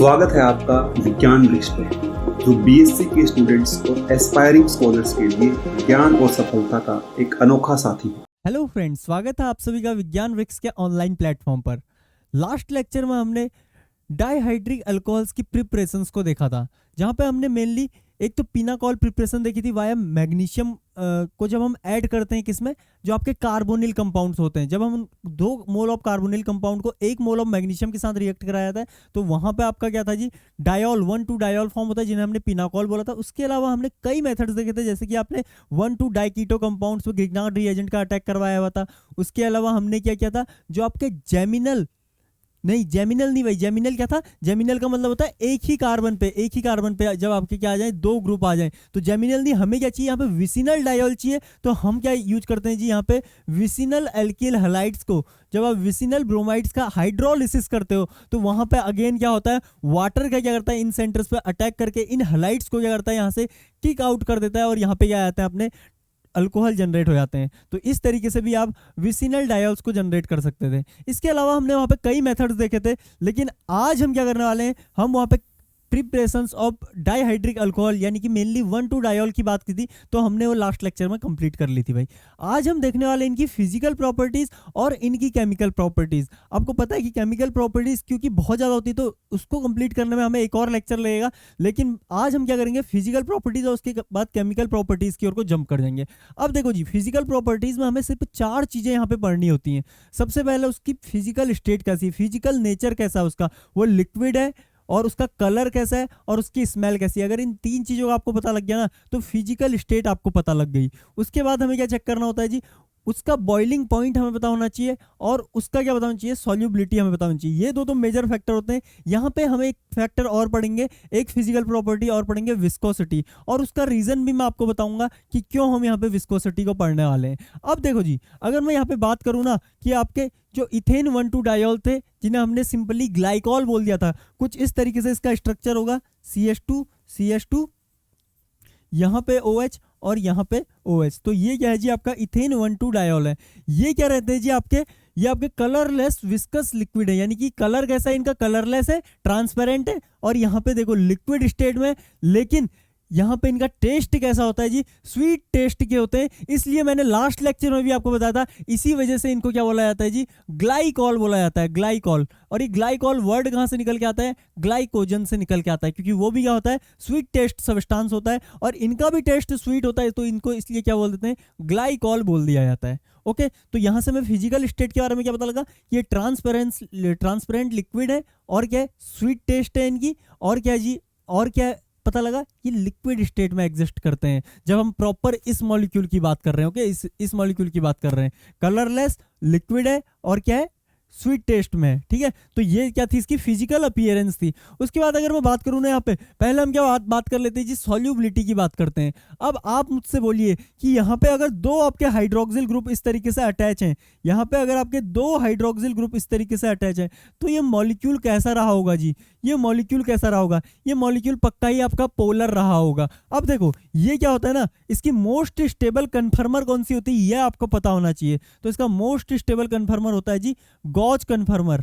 स्वागत है आपका विज्ञान वृक्ष पर, जो बीएससी के स्टूडेंट्स और एस्पायरिंग स्कॉलर्स के लिए ज्ञान और सफलता का एक अनोखा साथी है। हेलो फ्रेंड्स, स्वागत है आप सभी का विज्ञान वृक्ष के ऑनलाइन प्लेटफॉर्म पर। लास्ट लेक्चर में हमने डाइहाइड्रिक अल्कोहल्स की प्रिपरेशंस को देखा था, जहाँ पे हमने मेनली एक तो पिनाकॉल प्रिपरेशन देखी थी वाया मैग्नीशियम को जब हम ऐड करते हैं किसमें, जो आपके कार्बोनिल कंपाउंड्स होते हैं। जब हम 2 मोल ऑफ कार्बोनिल कंपाउंड को 1 मोल ऑफ मैग्नीशियम के साथ रिएक्ट कराया जाता है तो वहाँ पे आपका क्या था जी, डायोल 1,2 डायोल फॉर्म होता है, जिन्हें हमने पिनाकॉल बोला था। उसके अलावा हमने कई मेथड्स देखे थे, जैसे कि आपने 1,2 डाइकीटो कंपाउंड्स में ग्रिग्नार्ड रिएजेंट का अटैक करवाया हुआ था। उसके अलावा हमने क्या किया था, जो आपके जेमिनल नहीं भाई, जेमिनल क्या था, जेमिनल का मतलब होता है एक ही कार्बन पे जब आपके क्या आ जाए, 2 ग्रुप आ जाए, तो जेमिनल नहीं, हमें क्या चाहिए यहाँ पे विसिनल डायोल चाहिए। तो हम क्या यूज करते हैं जी, यहाँ पे विसिनल एल्किल हैलाइड्स को जब आप विसिनल ब्रोमाइड्स का हाइड्रोलिसिस करते हो तो वहां पे अगेन क्या होता है, वाटर का क्या करता है, इन सेंटर्स पे अटैक करके इन हैलाइड्स को क्या करता है, यहाँ से किक आउट कर देता है और यहाँ पे क्या आता है, अपने अल्कोहल जनरेट हो जाते हैं। तो इस तरीके से भी आप विसिनल डायोल्स को जनरेट कर सकते थे। इसके अलावा हमने वहाँ पे कई मेथड्स देखे थे, लेकिन आज हम क्या करने वाले हैं, हम वहाँ पे प्रिपरेशंस ऑफ डाइहाइड्रिक अल्कोहल यानी कि मेनली 1,2 डायोल की बात की थी, तो हमने वो लास्ट लेक्चर में कंप्लीट कर ली थी भाई। आज हम देखने वाले इनकी फिजिकल प्रॉपर्टीज और इनकी केमिकल प्रॉपर्टीज। आपको पता है कि केमिकल प्रॉपर्टीज क्योंकि बहुत ज़्यादा होती है तो उसको कंप्लीट करने में हमें एक और लेक्चर लगेगा, लेकिन आज हम क्या करेंगे, फिजिकल प्रॉपर्टीज और उसके बाद केमिकल प्रॉपर्टीज की ओर को जंप कर जाएंगे। अब देखो जी, फिजिकल प्रॉपर्टीज में हमें सिर्फ 4 चीज़ें यहाँ पे पढ़नी होती हैं। सबसे पहले उसकी फिजिकल स्टेट कैसी, फिजिकल नेचर कैसा है उसका, वो लिक्विड है और उसका कलर कैसा है और उसकी स्मेल कैसी है। अगर इन 3 चीज़ों का आपको पता लग गया ना तो फिजिकल स्टेट आपको पता लग गई। उसके बाद हमें क्या चेक करना होता है जी, उसका बॉइलिंग पॉइंट हमें पता होना चाहिए और उसका क्या पता होना चाहिए, सॉल्युबिलिटी हमें पता होनी चाहिए। ये 2 तो मेजर फैक्टर होते हैं। यहाँ पे हम एक फैक्टर और पढ़ेंगे, एक फिजिकल प्रॉपर्टी और पढ़ेंगे, विस्कोसिटी, और उसका रीजन भी मैं आपको बताऊंगा कि क्यों हम यहाँ पे विस्कोसिटी को पढ़ने वाले हैं। अब देखो जी, अगर मैं यहाँ पे बात करूँ ना कि आपके जो इथेन 1,2 डायोल थे, जिन्हें हमने सिंपली ग्लाइकॉल बोल दिया था, कुछ इस तरीके से इसका स्ट्रक्चर होगा, CH2 यहाँ पे OH और यहाँ पे OH। तो ये क्या है जी, आपका इथेन 1,2 डायोल है। ये क्या रहते हैं जी, ये आपके कलरलेस विस्कस लिक्विड है, यानी कि कलर कैसा है इनका, कलरलेस है, ट्रांसपेरेंट है, और यहाँ पे देखो लिक्विड स्टेट में। लेकिन यहाँ पे इनका टेस्ट कैसा होता है जी, स्वीट टेस्ट के होते हैं। इसलिए मैंने लास्ट लेक्चर में भी आपको बताया था, इसी वजह से इनको क्या बोला जाता है जी, ग्लाइकॉल बोला जाता है, ग्लाइकॉल। और ये ग्लाइकॉल वर्ड कहाँ से निकल के आता है, ग्लाइकोजन से निकल के आता है, क्योंकि वो भी क्या होता है, स्वीट टेस्ट सब्सटेंस होता है और इनका भी टेस्ट स्वीट होता है, तो इनको इसलिए क्या बोल देते हैं, ग्लाइकॉल बोल दिया जाता है। ओके, तो यहाँ से मैं फिजिकल स्टेट के बारे में क्या पता लगा, ये ट्रांसपेरेंट लिक्विड है और क्या है, स्वीट टेस्ट है इनकी, और क्या जी, और क्या पता लगा, ये लिक्विड स्टेट में एग्जिस्ट करते हैं। जब हम प्रॉपर इस मॉलिक्यूल की बात कर रहे हैं, ओके, इस मॉलिक्यूल की बात कर रहे हैं, कलरलेस लिक्विड है और क्या है, स्वीट टेस्ट में है। ठीक है, तो ये क्या थी, इसकी फिजिकल अपीयरेंस थी। उसके बाद अगर मैं बात करूँ ना, यहाँ पे पहले हम क्या बात कर लेते हैं जी, सॉल्युबिलिटी की बात करते हैं। अब आप मुझसे बोलिए कि यहाँ पे अगर 2 आपके हाइड्रोक्सिल ग्रुप इस तरीके से अटैच हैं, यहाँ पे अगर आपके 2 हाइड्रोक्सिल ग्रुप इस तरीके से अटैच हैं, तो ये मॉलिक्यूल कैसा रहा होगा जी, ये मॉलिक्यूल कैसा रहा होगा, ये मॉलिक्यूल पक्का ही आपका पोलर रहा होगा। अब देखो ये क्या होता है ना, इसकी मोस्ट स्टेबल कन्फर्मर कौन सी होती है, ये आपको पता होना चाहिए। तो इसका मोस्ट स्टेबल कन्फर्मर होता है जी गॉच कन्फर्मर,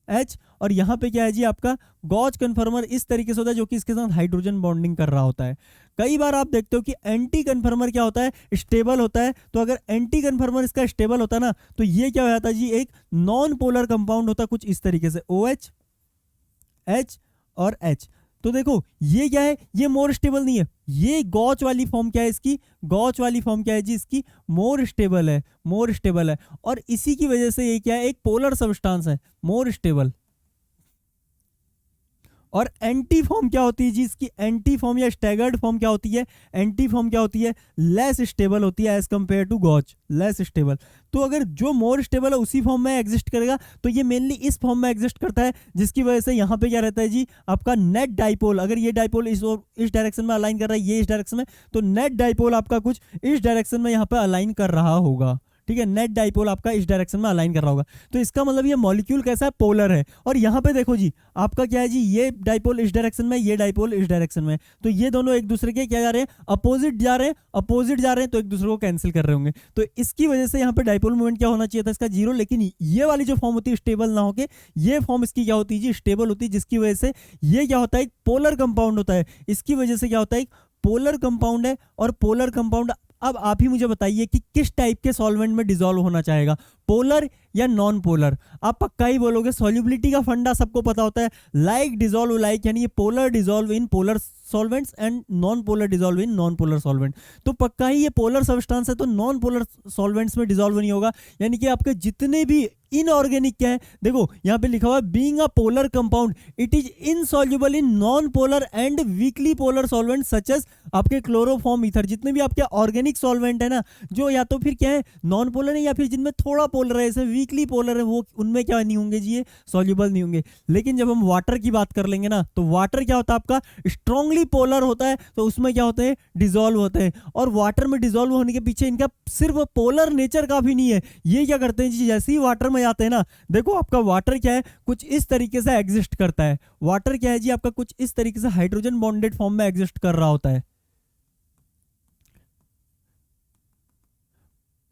H। और यहाँ पे क्या है जी, आपका गॉच कन्फर्मर इस तरीके से होता है, जो कि इसके साथ हाइड्रोजन बॉन्डिंग कर रहा होता है। कई बार आप देखते हो कि एंटी कन्फर्मर क्या होता है, स्टेबल होता है। तो अगर एंटी कन्फर्मर इसका स्टेबल होता है ना, तो ये क्या हो जाता है जी, एक नॉन पोलर कंपाउंड होता है कुछ इस तरीके से, OH, H और H। तो देखो ये क्या है, ये मोर स्टेबल नहीं है। ये गॉच वाली फॉर्म क्या है इसकी, गॉच वाली फॉर्म क्या है जी इसकी, मोर स्टेबल है। और इसी की वजह से ये क्या है, एक पोलर सब्सटेंस है, मोर स्टेबल। और एंटी फॉर्म क्या होती है जी इसकी, एंटी फॉर्म या स्टैगर्ड फॉर्म क्या होती है, एंटी फॉर्म क्या होती है, लेस स्टेबल होती है as compare to gauche, less stable. तो अगर जो मोर स्टेबल है उसी फॉर्म में एग्जिस्ट करेगा, तो ये मेनली इस फॉर्म में एग्जिस्ट करता है, जिसकी वजह से यहाँ पे क्या रहता है जी, आपका नेट डाइपोल। अगर ये डाइपोल इस डायरेक्शन में अलाइन कर रहा है, ये इस डायरेक्शन में, तो नेट डाइपोल आपका कुछ इस डायरेक्शन में यहाँ पे अलाइन कर रहा होगा। ठीक है, नेट डाइपोल आपका इस डायरेक्शन में अलाइन कर रहा होगा। तो इसका मतलब ये मॉलिक्यूल कैसा है, पोलर है। और यहाँ पे देखो जी आपका क्या है जी, ये डाइपोल इस डायरेक्शन में, ये डाइपोल इस डायरेक्शन में, तो ये दोनों एक दूसरे के क्या जा रहे हैं, अपोजिट जा रहे हैं, अपोजिट जा रहे हैं, तो एक दूसरे को कैंसिल कर रहे होंगे। तो इसकी वजह से यहाँ पे डाइपोल मोमेंट क्या होना चाहिए था, इसका 0। लेकिन ये वाली जो फॉर्म होती है स्टेबल ना होके, ये फॉर्म इसकी क्या होती है जी, स्टेबल होती है, जिसकी वजह से ये क्या होता है, एक पोलर कंपाउंड होता है। इसकी वजह से क्या होता है, एक पोलर कंपाउंड है। और पोलर कंपाउंड, अब आप ही मुझे बताइए कि किस टाइप के सॉल्वेंट में डिसॉल्व होना चाहेगा, पोलर या नॉन पोलर। आप पक्का ही बोलोगे, सॉल्युबिलिटी का फंडा सबको पता होता है, लाइक डिसॉल्व लाइक, यानी ये polar dissolve in polar solvents and non polar dissolve in non polar solvent. तो पक्का ही ये पोलर सब्सटेंस है, तो नॉन पोलर सॉल्वेंट्स में डिसॉल्व नहीं होगा। यानी कि आपके जितने भी इनऑर्गेनिक क्या है, देखो यहाँ पे लिखा हुआ है, being a polar compound it is insoluble in non polar and weakly polar solvent such as आपके क्लोरोफॉर्म ईथर। जितने भी आपके ऑर्गेनिक सॉल्वेंट है ना, जो या तो फिर क्या है नॉन पोलर है, या फिर जिनमें थोड़ा पोलर है, जैसे वीकली पोलर है, वो उनमें क्या नहीं होंगे जी, ये सॉल्युबल नहीं होंगे। लेकिन जब हम वाटर की बात कर लेंगे ना, तो वाटर क्या होता है आपका, स्ट्रांगली पोलर होता है, तो उसमें क्या होते हैं, डिसॉल्व होते हैं। और वाटर में डिसॉल्व होने के पीछे इनका सिर्फ पोलर नेचर का भी नहीं है, ये क्या करते हैं जी, जैसे ही वाटर में आते हैं ना, देखो आपका वाटर क्या है, कुछ इस तरीके से एग्जिस्ट करता है। वाटर क्या है जी आपका, कुछ इस तरीके से हाइड्रोजन बॉन्डेड फॉर्म में एग्जिस्ट कर रहा होता है,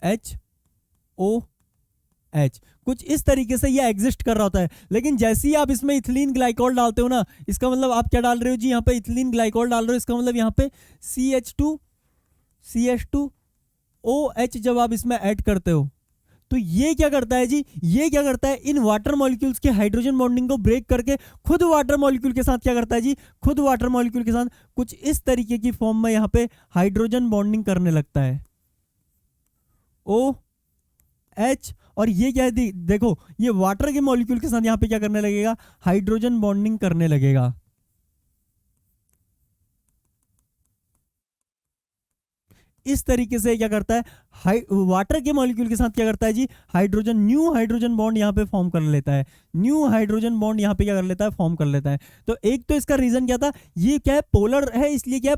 HOH, कुछ इस तरीके से ये एग्जिस्ट कर रहा होता है। लेकिन जैसे ही आप इसमें इथिलीन ग्लाइकोल डालते हो ना, इसका मतलब आप क्या डाल रहे हो जी, यहाँ पे इथिलीन ग्लाइकोल डाल रहे हो, इसका मतलब यहाँ पे CH2OH जब आप इसमें ऐड करते हो, तो ये क्या करता है जी, ये क्या करता है, इन वाटर मॉलिक्यूल्स के हाइड्रोजन बॉन्डिंग को ब्रेक करके खुद वाटर मॉलिक्यूल के साथ क्या करता है जी, खुद वाटर मॉलिक्यूल के साथ कुछ इस तरीके की फॉर्म में यहाँ पे हाइड्रोजन बॉन्डिंग करने लगता है, OH। और ये क्या है, देखो ये वाटर के मॉलिक्यूल के साथ यहाँ पे क्या करने लगेगा, हाइड्रोजन बॉन्डिंग करने लगेगा। इस तरीके से क्या करता है, वाटर के मॉलिक्यूल के साथ क्या करता है जी, हाइड्रोजन, न्यू हाइड्रोजन बॉन्ड यहाँ पे फॉर्म कर लेता है, न्यू हाइड्रोजन बॉन्ड यहाँ पे क्या कर लेता है, फॉर्म कर लेता है। तो एक तो इसका रीजन क्या था, ये क्या है, पोलर है, इसलिए क्या है,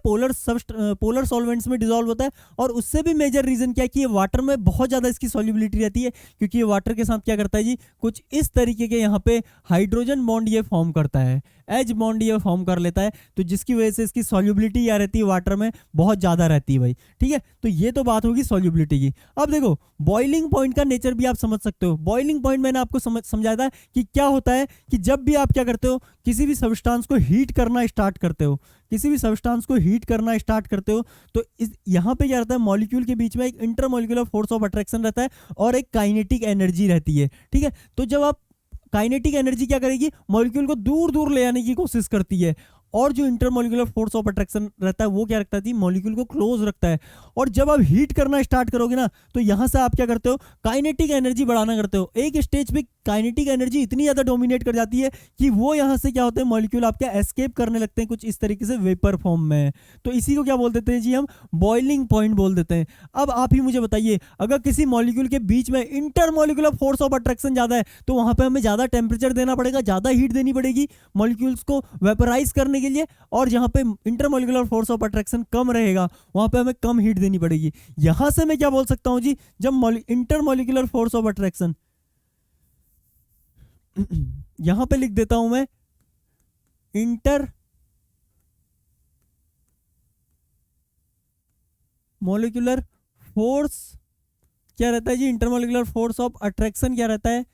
पोलर सॉल्वेंट्स में डिसॉल्व होता है। और उससे भी मेजर रीजन क्या है कि ये वाटर में बहुत ज्यादा इसकी सॉल्युबिलिटी रहती है, क्योंकि ये वाटर के साथ क्या करता है जी, कुछ इस तरीके के यहाँ पे हाइड्रोजन बॉन्ड ये फॉर्म करता है, एच बॉन्ड ये फॉर्म कर लेता है। तो जिसकी वजह से इसकी सॉल्युबिलिटी क्या रहती है, वाटर में बहुत ज्यादा रहती है भाई, ठीक है। तो ये तो बात होगी सॉल्युबिलिटी की। अब देखो बॉइलिंग पॉइंट का नेचर भी आप समझ सकते हो। बॉइलिंग पॉइंट मैंने आपको समझाया था कि क्या होता है, कि जब भी आप क्या करते हो, किसी भी सब्सटेंस को हीट करना स्टार्ट करते हो, किसी भी सब्सटेंस को हीट करना स्टार्ट करते हो, तो यहाँ पे क्या रहता है, मॉलिक्यूल के बीच में एक इंटरमॉलिक्यूलर फोर्स ऑफ अट्रैक्शन रहता है और एक काइनेटिक एनर्जी रहती है, ठीक है। तो जब आप काइनेटिक एनर्जी क्या करेगी, मॉलिक्यूल को दूर दूर ले आने की कोशिश करती है, और जो इंटरमॉलिक्यूलर फोर्स ऑफ अट्रैक्शन रहता है वो क्या रखता है, मॉलिक्यूल को क्लोज रखता है। और जब आप हीट करना स्टार्ट करोगे ना, तो यहां से आप क्या करते हो, काइनेटिक एनर्जी बढ़ाना करते हो। एक स्टेज पे काइनेटिक एनर्जी इतनी ज्यादा डोमिनेट कर जाती है कि वो यहां से क्या होते हैं, मॉलिक्यूल आपके एस्केप करने लगते हैं कुछ इस तरीके से वेपर फॉर्म में। तो इसी को क्या बोल देते हैं जी, हम बॉइलिंग पॉइंट बोल देते हैं। अब आप ही मुझे बताइए, अगर किसी मॉलिक्यूल के बीच में इंटरमॉलिक्यूलर फोर्स ऑफ अट्रैक्शन ज्यादा है, तो वहां पे हमें ज्यादा टेम्परेचर देना पड़ेगा, ज्यादा हीट देनी पड़ेगी मॉलिक्यूल्स को वेपराइज करने के लिए। और जहां पे इंटरमॉलिक्यूलर फोर्स ऑफ अट्रैक्शन कम रहेगा, वहां पे हमें कम हीट देनी पड़ेगी। यहां से मैं क्या बोल सकता हूं जी, जब इंटरमॉलिक्यूलर फोर्स ऑफ अट्रैक्शन, यहां पे लिख देता हूं मैं, इंटर मॉलिक्यूलर फोर्स क्या रहता है जी, इंटरमॉलिक्यूलर फोर्स ऑफ अट्रैक्शन क्या रहता है,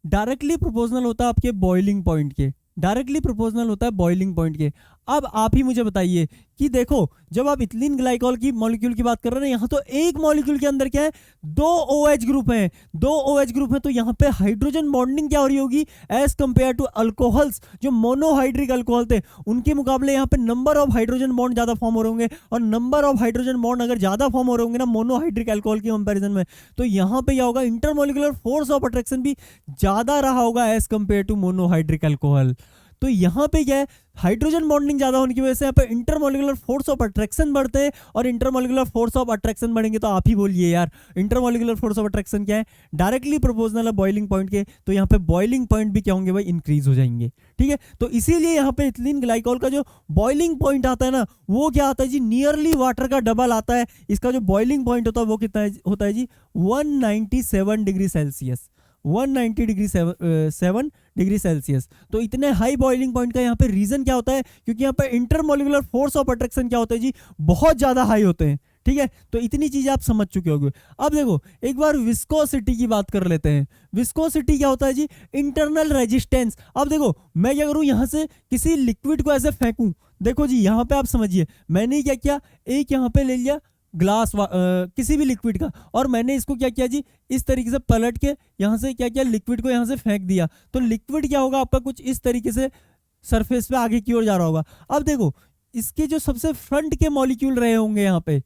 डायरेक्टली प्रोपोर्शनल होता है आपके बॉइलिंग पॉइंट के, डायरेक्टली प्रोपोर्शनल होता है बॉइलिंग पॉइंट के। अब आप ही मुझे बताइए कि देखो, जब आप इथिलीन ग्लाइकोल की मॉलिक्यूल की बात कर रहे हैं, यहाँ तो एक मॉलिक्यूल के अंदर क्या है, 2 OH ग्रुप हैं, 2 OH ग्रुप हैं। तो यहाँ पे हाइड्रोजन बॉन्डिंग क्या हो रही होगी, एज कंपेयर टू अल्कोहल्स, जो मोनोहाइड्रिक अल्कोहल थे उनके मुकाबले यहाँ पे नंबर ऑफ हाइड्रोजन बॉन्ड ज्यादा फॉर्म हो रहे होंगे। और नंबर ऑफ हाइड्रोजन बॉन्ड अगर ज्यादा फॉर्म हो रहे होंगे ना मोनोहाइड्रिक अल्कोहल के कंपेरिजन में, तो यहाँ पे क्या होगा, इंटरमॉलिक्यूलर फोर्स ऑफ अट्रैक्शन भी ज्यादा रहा होगा as compare to monohydric alcohol. तो यहाँ पे क्या है, हाइड्रोजन बॉन्डिंग ज्यादा होने की वजह से यहाँ पे इंटरमोलिकुलर फोर्स ऑफ अट्रैक्शन बढ़ते हैं, और इंटरमोलिकुलर फोर्स ऑफ अट्रैक्शन बढ़ेंगे तो आप ही बोलिए यार, इंटरमोलिकुलर फोर्स ऑफ अट्रैक्शन क्या है, डायरेक्टली प्रोपोर्शनल है बॉइलिंग पॉइंट के, तो यहाँ पे बॉइलिंग पॉइंट भी क्या होंगे भाई, इंक्रीज हो जाएंगे। ठीक है, तो इसीलिए यहाँ पे इथिलीन ग्लाइकॉल का जो बॉइलिंग पॉइंट आता है ना, वो क्या आता है जी, नियरली वाटर का डबल आता है। इसका जो बॉइलिंग पॉइंट होता है वो कितना होता है जी, 197 degree Celsius, 190 degree 7 degree Celsius. तो इतने हाई बॉइलिंग पॉइंट का यहाँ पे रीजन क्या होता है, क्योंकि यहाँ पे इंटरमोलिकुलर फोर्स ऑफ अट्रैक्शन क्या होता है जी, बहुत ज्यादा हाई होते हैं। ठीक है, तो इतनी चीजें आप समझ चुके होंगे। अब देखो एक बार विस्कोसिटी की बात कर लेते हैं। विस्कोसिटी क्या होता है जी, इंटरनल रेजिस्टेंस। अब देखो मैं क्या करूं, यहां से किसी लिक्विड को ऐसे फेंकूं, देखो जी यहाँ पे आप समझिए, मैंने क्या किया, एक यहाँ पे ले लिया ग्लास किसी भी लिक्विड का, और मैंने इसको क्या किया जी, इस तरीके से पलट के यहाँ से क्या किया, लिक्विड को यहाँ से फेंक दिया, तो लिक्विड क्या होगा आपका, कुछ इस तरीके से सरफेस पे आगे की ओर जा रहा होगा। अब देखो इसके जो सबसे फ्रंट के मॉलिक्यूल रहे होंगे यहाँ पे,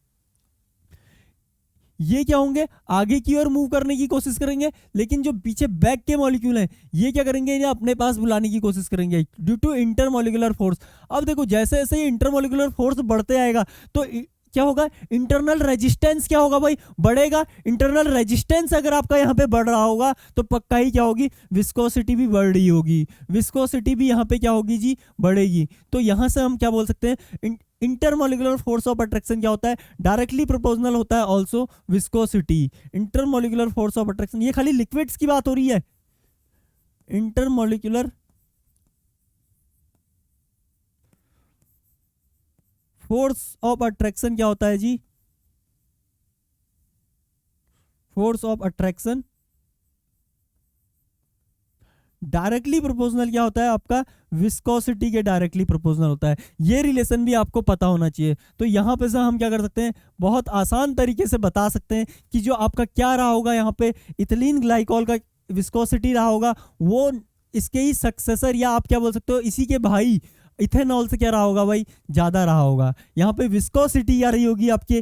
ये क्या होंगे, आगे की ओर मूव करने की कोशिश करेंगे, लेकिन जो पीछे बैक के मॉलिक्यूल हैं ये क्या करेंगे, इन्हें अपने पास बुलाने की कोशिश करेंगे ड्यू टू इंटरमोलिकुलर फोर्स। अब देखो जैसे जैसे ये इंटरमोलिकुलर फोर्स बढ़ते आएगा तो क्या होगा, इंटरनल रेजिस्टेंस क्या होगा भाई, बढ़ेगा। इंटरनल रेजिस्टेंस अगर आपका यहाँ पे बढ़ रहा होगा तो पक्का ही क्या होगी, विस्कोसिटी भी बढ़ रही होगी, विस्कोसिटी भी यहाँ पे क्या होगी जी, बढ़ेगी। तो यहाँ से हम क्या बोल सकते हैं, इंटरमोलिकुलर फोर्स ऑफ अट्रैक्शन क्या होता है, डायरेक्टली प्रोपोर्शनल होता है also viscosity. Intermolecular force of attraction, ये खाली लिक्विड्स की बात हो रही है। इंटरमोलिकुलर फोर्स ऑफ अट्रैक्शन क्या होता है जी, force of attraction directly proportional क्या होता है आपका, विस्कोसिटी के डायरेक्टली प्रोपोर्शनल होता है। ये रिलेशन भी आपको पता होना चाहिए। तो यहाँ पे से हम क्या कर सकते हैं, बहुत आसान तरीके से बता सकते हैं कि जो आपका क्या रहा होगा, यहाँ पे इथिलीन ग्लाइकॉल का विस्कोसिटी रहा होगा, वो इसके ही सक्सेसर या आप क्या बोल सकते हो इसी के भाई इथेनॉल से क्या रहा होगा भाई, ज़्यादा रहा होगा। यहाँ पे विस्कोसिटी क्या रही होगी आपके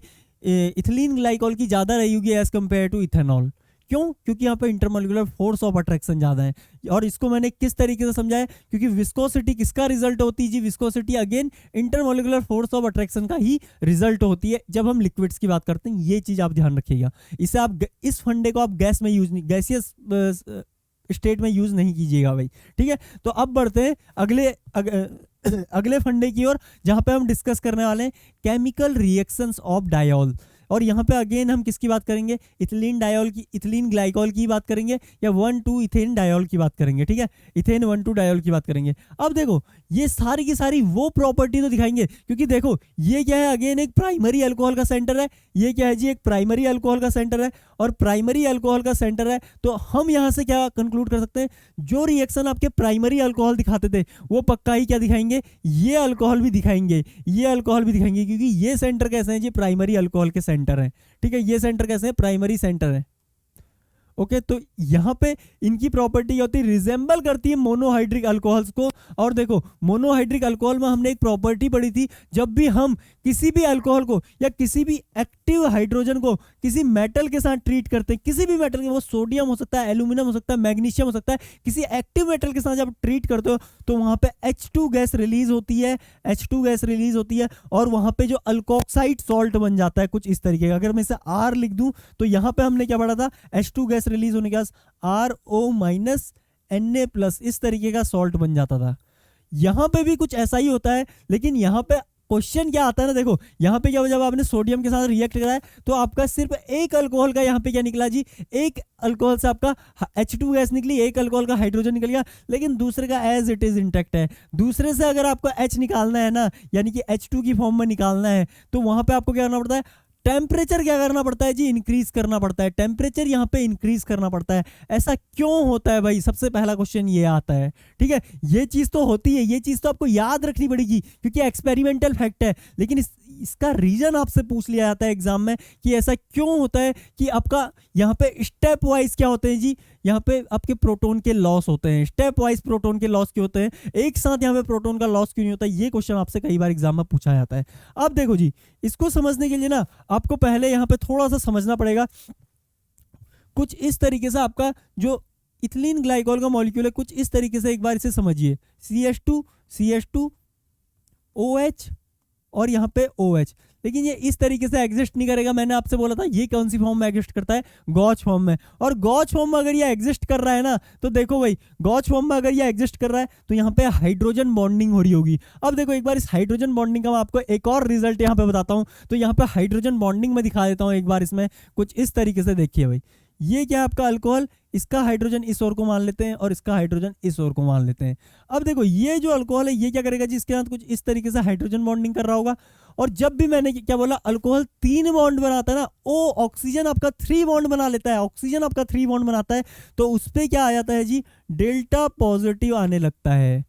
इथिलीन ग्लाइकॉल की, ज़्यादा रही होगी एज कम्पेयर टू इथेनॉल। क्यों, क्योंकि यहाँ पे इंटरमोलिकुलर फोर्स ऑफ अट्रैक्शन ज़्यादा है। और इसको मैंने किस तरीके से समझाया, क्योंकि विस्कोसिटी किसका रिजल्ट होती है जी, viscosity again intermolecular force of attraction का ही रिजल्ट होती है जब हम लिक्विड्स की बात करते हैं। ये चीज़ आप ध्यान रखिएगा। इसे आप इस फंडे को आप गैस में यूज नहीं, गैसियस स्टेट में यूज नहीं कीजिएगा भाई। ठीक है, तो अब बढ़ते हैं अगले फंडे की ओर, जहां पे हम डिस्कस करने वाले हैं केमिकल रिएक्शंस ऑफ डायोल। और यहाँ पे अगेन हम किसकी बात करेंगे, इथिलीन डायोल की, इथिलीन ग्लाइकॉल की बात करेंगे, या 1,2 इथेन डायोल की बात करेंगे। ठीक है, इथेन 1,2 डायोल की बात करेंगे। अब देखो ये सारी की सारी वो प्रॉपर्टी तो दिखाएंगे, क्योंकि देखो ये क्या है, अगेन एक प्राइमरी अल्कोहल का सेंटर है। ये क्या है जी, एक प्राइमरी अल्कोहल का सेंटर है, और प्राइमरी अल्कोहल का सेंटर है तो हम यहाँ से क्या कंक्लूड कर सकते हैं, जो रिएक्शन आपके प्राइमरी अल्कोहल दिखाते थे वो पक्का ही क्या दिखाएंगे, ये अल्कोहल भी दिखाएंगे, ये अल्कोहल भी दिखाएंगे, क्योंकि ये सेंटर कैसे हैं जी, प्राइमरी अल्कोहल के सेंटर है। ठीक है, ये सेंटर कैसे है, प्राइमरी सेंटर है। ओके, तो यहाँ पे इनकी प्रॉपर्टी होती है, रिजेंबल करती है मोनोहाइड्रिक अल्कोहल्स को। और देखो मोनोहाइड्रिक अल्कोहल में हमने एक प्रॉपर्टी पढ़ी थी, जब भी हम किसी भी अल्कोहल को या किसी भी एक्टिव हाइड्रोजन को किसी मेटल के साथ ट्रीट करते हैं, किसी भी मेटल के, वो सोडियम हो सकता है, एल्यूमिनियम हो सकता है, मैग्नीशियम हो सकता है, किसी एक्टिव मेटल के साथ जब ट्रीट करते हो तो वहाँ पे H2 गैस रिलीज होती है, H2 गैस रिलीज होती है, और वहाँ पे जो अल्कोक्साइड सॉल्ट बन जाता है कुछ इस तरीके का। अगर मैं इसे R लिख दूं तो यहाँ पे हमने क्या पढ़ा था, H2 गैस रिलीज होने के बाद RO- Na+, इस तरीके का सॉल्ट बन जाता था। यहां पे भी कुछ ऐसा ही होता है, लेकिन यहां पे क्वेश्चन क्या आता है ना, देखो यहाँ पे क्या, जब आपने सोडियम के साथ रिएक्ट करा है तो आपका सिर्फ एक अल्कोहल का यहाँ पे क्या निकला जी, एक अल्कोहल से आपका H2 गैस निकली, एक अल्कोहल का हाइड्रोजन निकल गया, लेकिन दूसरे का एज इट इज इंटैक्ट है। दूसरे से अगर आपको H निकालना है ना, यानी कि H2 की फॉर्म में निकालना है, तो वहां पे आपको क्या करना पड़ता है, टेम्परेचर क्या करना पड़ता है जी, इंक्रीज करना पड़ता है। टेम्परेचर यहाँ पे इंक्रीज करना पड़ता है। ऐसा क्यों होता है भाई, सबसे पहला क्वेश्चन ये आता है। ठीक है, ये चीज तो होती है, ये चीज तो आपको याद रखनी पड़ेगी क्योंकि एक्सपेरिमेंटल फैक्ट है, लेकिन इसका रीजन आपसे पूछ लिया जाता है एग्जाम में कि ऐसा क्यों होता है कि आपका यहाँ पे स्टेप वाइज क्या होते हैं जी, यहाँ पे आपके प्रोटॉन के लॉस होते हैं, स्टेप वाइज प्रोटॉन के लॉस क्यों होते हैं, एक साथ यहाँ पे प्रोटॉन का लॉस क्यों नहीं होता, ये क्वेश्चन आपसे कई बार एग्जाम में पूछा जाता है। अब देखो जी, इसको समझने के लिए ना आपको पहले यहाँ पे थोड़ा सा समझना पड़ेगा। कुछ इस तरीके से आपका जो इथिलीन ग्लाइकॉल का मॉलिक्यूल है कुछ इस तरीके से, एक बार इसे समझिए, CH2 OH और यहाँ पे OH, लेकिन ये इस तरीके से एग्जिस्ट नहीं करेगा। मैंने आपसे बोला था ये कौन सी फॉर्म में एग्जिस्ट करता है, गॉच फॉर्म में। और गॉच फॉर्म में अगर ये एग्जिस्ट कर रहा है ना, तो देखो भाई गॉच फॉर्म में अगर ये एग्जिस्ट कर रहा है तो यहाँ पे हाइड्रोजन बॉन्डिंग हो रही होगी। अब देखो एक बार इस हाइड्रोजन बॉन्डिंग का मैं आपको एक और रिजल्ट यहाँ पे बताता हूँ। तो यहाँ पे हाइड्रोजन बॉन्डिंग में दिखा देता हूँ एक बार, इसमें कुछ इस तरीके से देखिए भाई, ये क्या है आपका अल्कोहल, इसका हाइड्रोजन इस ओर को मान लेते हैं और इसका हाइड्रोजन इस ओर को मान लेते हैं। अब देखो ये जो अल्कोहल है ये क्या करेगा जी, इसके साथ कुछ इस तरीके से हाइड्रोजन बॉन्डिंग कर रहा होगा। और जब भी मैंने क्या बोला, अल्कोहल 3 बॉन्ड बनाता है ना, ओ ऑक्सीजन आपका 3 बॉन्ड बना लेता है, ऑक्सीजन आपका 3 बॉन्ड बनाता है, तो उस पर क्या आ जाता है जी, डेल्टा पॉजिटिव आने लगता है।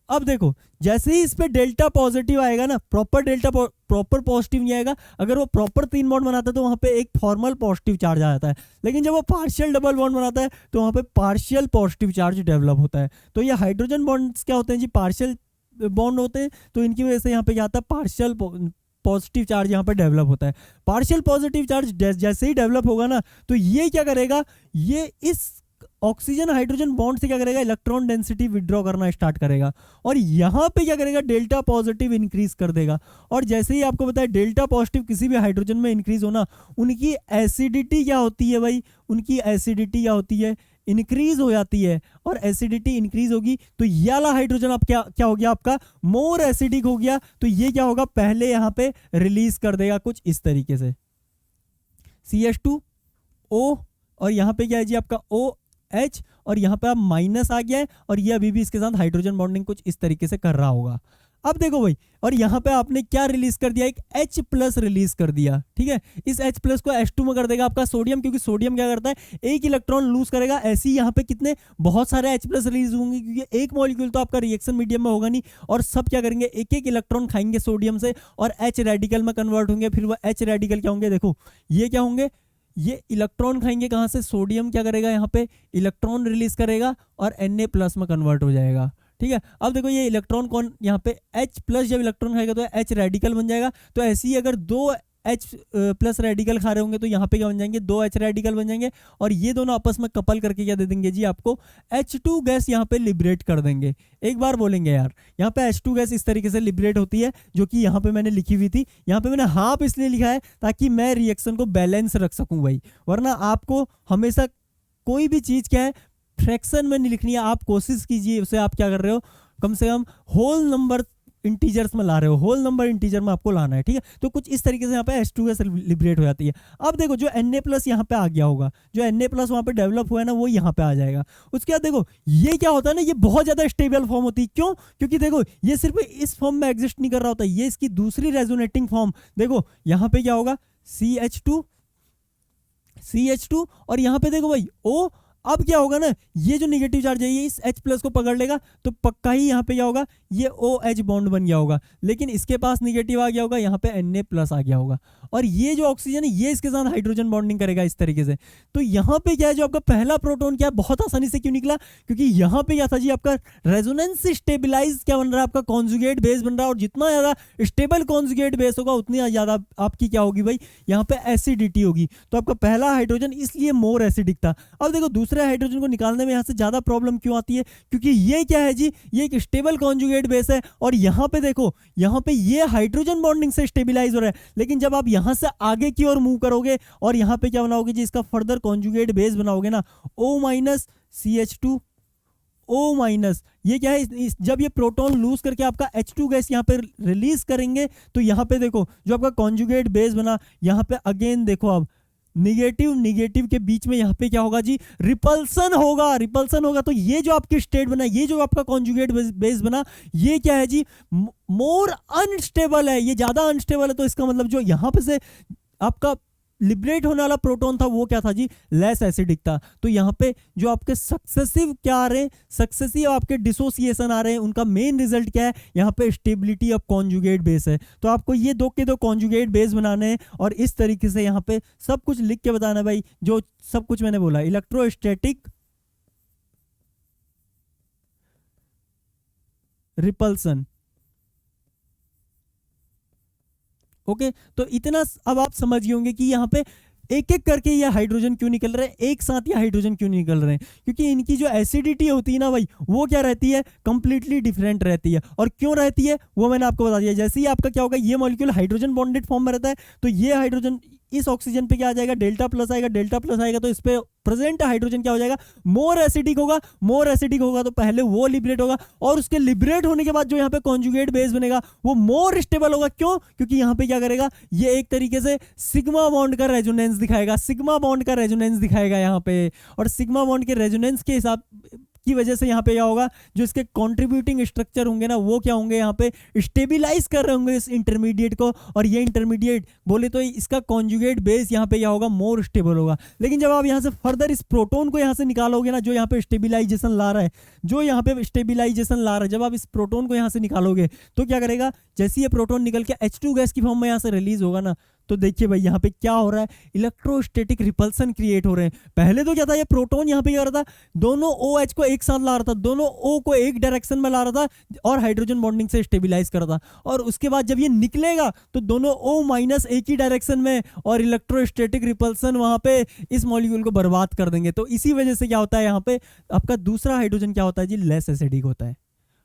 अब देखो जैसे ही इस पे डेल्टा पॉजिटिव आएगा ना, प्रॉपर पॉजिटिव नहीं आएगा। अगर वो प्रॉपर 3 बॉन्ड बनाता है तो वहां पे एक फॉर्मल पॉजिटिव चार्ज आ जाता है, लेकिन जब वो पार्शियल डबल बॉन्ड बनाता है तो वहां पे पार्शियल पॉजिटिव चार्ज डेवलप होता है। तो ये हाइड्रोजन बॉन्ड्स क्या होते हैं जी, पार्शियल बॉन्ड होते हैं, तो इनकी वजह से यहाँ पे क्या आता है, पार्शियल पॉजिटिव चार्ज यहाँ पे डेवलप होता है। पार्शियल पॉजिटिव चार्ज जैसे ही डेवलप होगा ना, तो ये क्या करेगा, ये इस ऑक्सीजन हाइड्रोजन बॉन्ड से क्या करेगा, इलेक्ट्रॉन डेंसिटी विड्रॉ करना स्टार्ट करेगा और यहाँ पे क्या करेगा, डेल्टा पॉजिटिव इंक्रीज कर देगा। और जैसे ही आपको बताया डेल्टा पॉजिटिव किसी भी हाइड्रोजन में इंक्रीज होना, उनकी एसिडिटी क्या होती है भाई, उनकी एसिडिटी क्या होती है, इंक्रीज हो जाती है। और एसिडिटी इंक्रीज होगी तो ये वाला हाइड्रोजन आप क्या हो गया, आपका मोर एसिडिक हो गया। तो ये क्या होगा, पहले यहाँ पे रिलीज कर देगा कुछ इस तरीके से CH2O, और यहाँ पे क्या है जी आपका OH, और यहाँ पे आप माइनस आ गया है, और ये अभी भी इसके साथ हाइड्रोजन बॉन्डिंग कुछ इस तरीके से कर रहा होगा। अब देखो भाई, और यहाँ पे आपने क्या रिलीज कर दिया, एक H+ रिलीज कर दिया, ठीक है। इस H+ को H2 में कर देगा आपका सोडियम, क्योंकि सोडियम क्या करता है, एक इलेक्ट्रॉन लूज करेगा। ऐसे ही यहाँ पे कितने बहुत सारे H+ रिलीज होंगे, क्योंकि एक मॉलिक्यूल तो आपका रिएक्शन मीडियम में होगा नहीं, और सब क्या करेंगे, एक एक इलेक्ट्रॉन खाएंगे सोडियम से और H रेडिकल में कन्वर्ट होंगे। फिर वो H रेडिकल क्या होंगे, देखो ये क्या होंगे, ये इलेक्ट्रॉन खाएंगे कहाँ से, सोडियम क्या करेगा, यहाँ पे इलेक्ट्रॉन रिलीज करेगा और Na+ में कन्वर्ट हो जाएगा, ठीक है। अब देखो ये इलेक्ट्रॉन कौन, यहाँ पे H+ जब इलेक्ट्रॉन खाएगा तो H रेडिकल बन जाएगा। तो ऐसे ही अगर 2 H+ रेडिकल खा रहे होंगे तो यहाँ पे क्या बन जाएंगे, 2 H रेडिकल बन जाएंगे, और ये दोनों आपस में कपल करके क्या दे देंगे जी, आपको H2 गैस यहाँ पे लिबरेट कर देंगे। एक बार बोलेंगे यार, यहाँ पे H2 गैस इस तरीके से लिबरेट होती है, जो कि यहाँ पे मैंने लिखी हुई थी। यहाँ पे मैंने हाफ इसलिए लिखा है ताकि मैं रिएक्शन को बैलेंस रख सकूँ भाई, वरना आपको हमेशा कोई भी चीज़ क्या है, फ्रैक्शन में नहीं लिखनी है। आप कोशिश कीजिए, उसे आप क्या कर रहे हो, कम से कम होल नंबर इंटीजर्स में ला रहे हो, होल नंबर इंटीजर में आपको लाना है, ठीक है। तो कुछ इस तरीके से यहाँ पे H2 गैस लिबरेट हो जाती है। अब देखो जो Na+ यहाँ पे आ गया होगा, जो Na+ वहाँ पे डेवलप हुआ है ना, वो यहाँ पे आ जाएगा। उसके बाद देखो ये क्या होता है ना, ये बहुत ज्यादा स्टेबल फॉर्म होती है। क्यों, क्योंकि देखो ये सिर्फ इस फॉर्म में एग्जिस्ट नहीं कर रहा होता, ये इसकी दूसरी रेजोनेटिंग फॉर्म। देखो यहाँ पे क्या होगा, CH2 और यहाँ पे देखो भाई O। अब क्या होगा ना, ये जो निगेटिव चार्ज है ये इस H+ को पकड़ लेगा, तो पक्का ही यहाँ पे क्या होगा, ये OH बॉन्ड बन गया होगा, लेकिन इसके पास निगेटिव आ गया होगा, यहाँ पे Na+ आ गया होगा, और ये जो ऑक्सीजन है ये इसके साथ हाइड्रोजन बॉन्डिंग करेगा इस तरीके से। तो यहाँ पे क्या है, जो आपका पहला प्रोटॉन क्या है, बहुत आसानी से क्यों निकला, क्योंकि यहाँ पे क्या था जी, आपका रेजोनेंस स्टेबिलाईज क्या बन रहा है, आपका कॉन्जुगेट बेस बन रहा है, और जितना ज्यादा स्टेबल कॉन्जुगेट बेस होगा उतनी ज्यादा आपकी क्या होगी भाई, यहाँ पे एसिडिटी होगी। तो आपका पहला हाइड्रोजन इसलिए मोर एसिडिक था। अब देखो दूसरे हाइड्रोजन को निकालने में यहाँ से ज्यादा प्रॉब्लम क्यों आती है, क्योंकि ये क्या है जी, ये एक स्टेबल कॉन्जुगेट बेस है, और यहाँ पे देखो, यहाँ पे ये हाइड्रोजन बॉन्डिंग से स्टेबिलाईज हो रहा है। लेकिन जब आप यहाँ से आगे की ओर मूव करोगे और यहाँ पे क्या बनाओगे जी, इसका फर्दर कॉन्जुगेट बेस बनाओगे ना, O- CH2O-, ये क्या है, जब ये प्रोटॉन लूज करके आपका H2 गैस यहाँ पे रिलीज करेंगे, तो यहाँ पे देखो जो आपका कॉन्जुगेट बेस बना, यहाँ पे अगेन देखो अब निगेटिव के बीच में यहाँ पे क्या होगा जी, रिपल्सन होगा। तो ये जो आपकी स्टेट बना, ये जो आपका कॉन्जुगेट बेस बना, ये क्या है जी, मोर अनस्टेबल है, ये ज्यादा अनस्टेबल है। तो इसका मतलब जो यहाँ पे से आपका लिबरेट होने वाला प्रोटॉन था वो क्या था जी, लेस एसिडिक था। तो यहाँ पे जो आपके सक्सेसिव क्या आ रहे हैं, सक्सेसिव आपके डिसोसिएशन आ रहे हैं, उनका मेन रिजल्ट क्या है, यहाँ पे स्टेबिलिटी ऑफ कॉन्जुगेट बेस है। तो आपको ये 2 के 2 कॉन्जुगेट बेस बनाने हैं, और इस तरीके से यहाँ पे सब कुछ लिख के बताना है भाई, जो सब कुछ मैंने बोला, इलेक्ट्रोस्टैटिक रिपल्सन। ओके तो इतना अब आप समझ गए होंगे कि यहाँ पे एक एक करके ये हाइड्रोजन क्यों निकल रहे हैं, एक साथ ये हाइड्रोजन क्यों निकल रहे हैं, क्योंकि इनकी जो एसिडिटी होती है ना भाई, वो क्या रहती है, कंप्लीटली डिफरेंट रहती है। और क्यों रहती है वो मैंने आपको बता दिया। जैसे ही आपका क्या होगा, ये मॉलिक्यूल हाइड्रोजन बॉन्डेड फॉर्म में रहता है, तो ये हाइड्रोजन इस ऑक्सीजन पे क्या आ जाएगा, डेल्टा प्लस आएगा, डेल्टा प्लस आएगा तो इस पे प्रेजेंट हाइड्रोजन क्या हो जाएगा, मोर एसिडिक होगा। मोर एसिडिक होगा तो पहले वो लिबरेट होगा, और उसके लिबरेट होने के बाद जो यहाँ पे कॉन्जुगेट बेस बनेगा वो मोर स्टेबल होगा। क्यों? क्योंकि यहाँ पे क्या करेगा, ये एक तरीके से सिग्मा बॉन्ड का रेजोनेंस दिखाएगा, सिग्मा बॉन्ड का रेजोनेंस दिखाएगा यहाँ पे। और सिग्मा बॉन्ड के रेजोनेंस के हिसाब की वजह से यहाँ पे क्या होगा, जो इसके कंट्रीब्यूटिंग स्ट्रक्चर होंगे ना, वो क्या होंगे, यहाँ पे स्टेबिलाइज कर रहे होंगे इस इंटरमीडिएट को। और ये इंटरमीडिएट बोले तो इसका कॉन्जुगेट बेस यहाँ पे क्या होगा, मोर स्टेबल होगा। लेकिन जब आप यहाँ से फर्दर इस प्रोटोन को यहाँ से निकालोगे ना, जो यहाँ पे स्टेबिलाइजेशन ला रहा है, जो यहाँ पे स्टेबिलाइजेशन ला रहा है, जब आप इस प्रोटोन को यहाँ से निकालोगे तो क्या करेगा, जैसे ये प्रोटोन निकल के H2 गैस की फॉर्म में यहाँ से रिलीज होगा ना, तो देखिए भाई यहाँ पे क्या हो रहा है, इलेक्ट्रोस्टैटिक रिपल्सन क्रिएट हो रहे हैं। पहले तो क्या था, ये प्रोटोन यहाँ पे क्या रहा था, दोनों OH को एक साथ ला रहा था, दोनों O को एक डायरेक्शन में ला रहा था और हाइड्रोजन बॉन्डिंग से स्टेबिलाइज कर रहा था। और उसके बाद जब ये निकलेगा तो दोनों O माइनस एक ही डायरेक्शन में, और इलेक्ट्रोस्टैटिक रिपल्सन वहां पे इस मॉलिक्यूल को बर्बाद कर देंगे। तो इसी वजह से क्या होता है, यहाँ पे आपका दूसरा हाइड्रोजन क्या होता है जी, लेस एसिडिक होता है।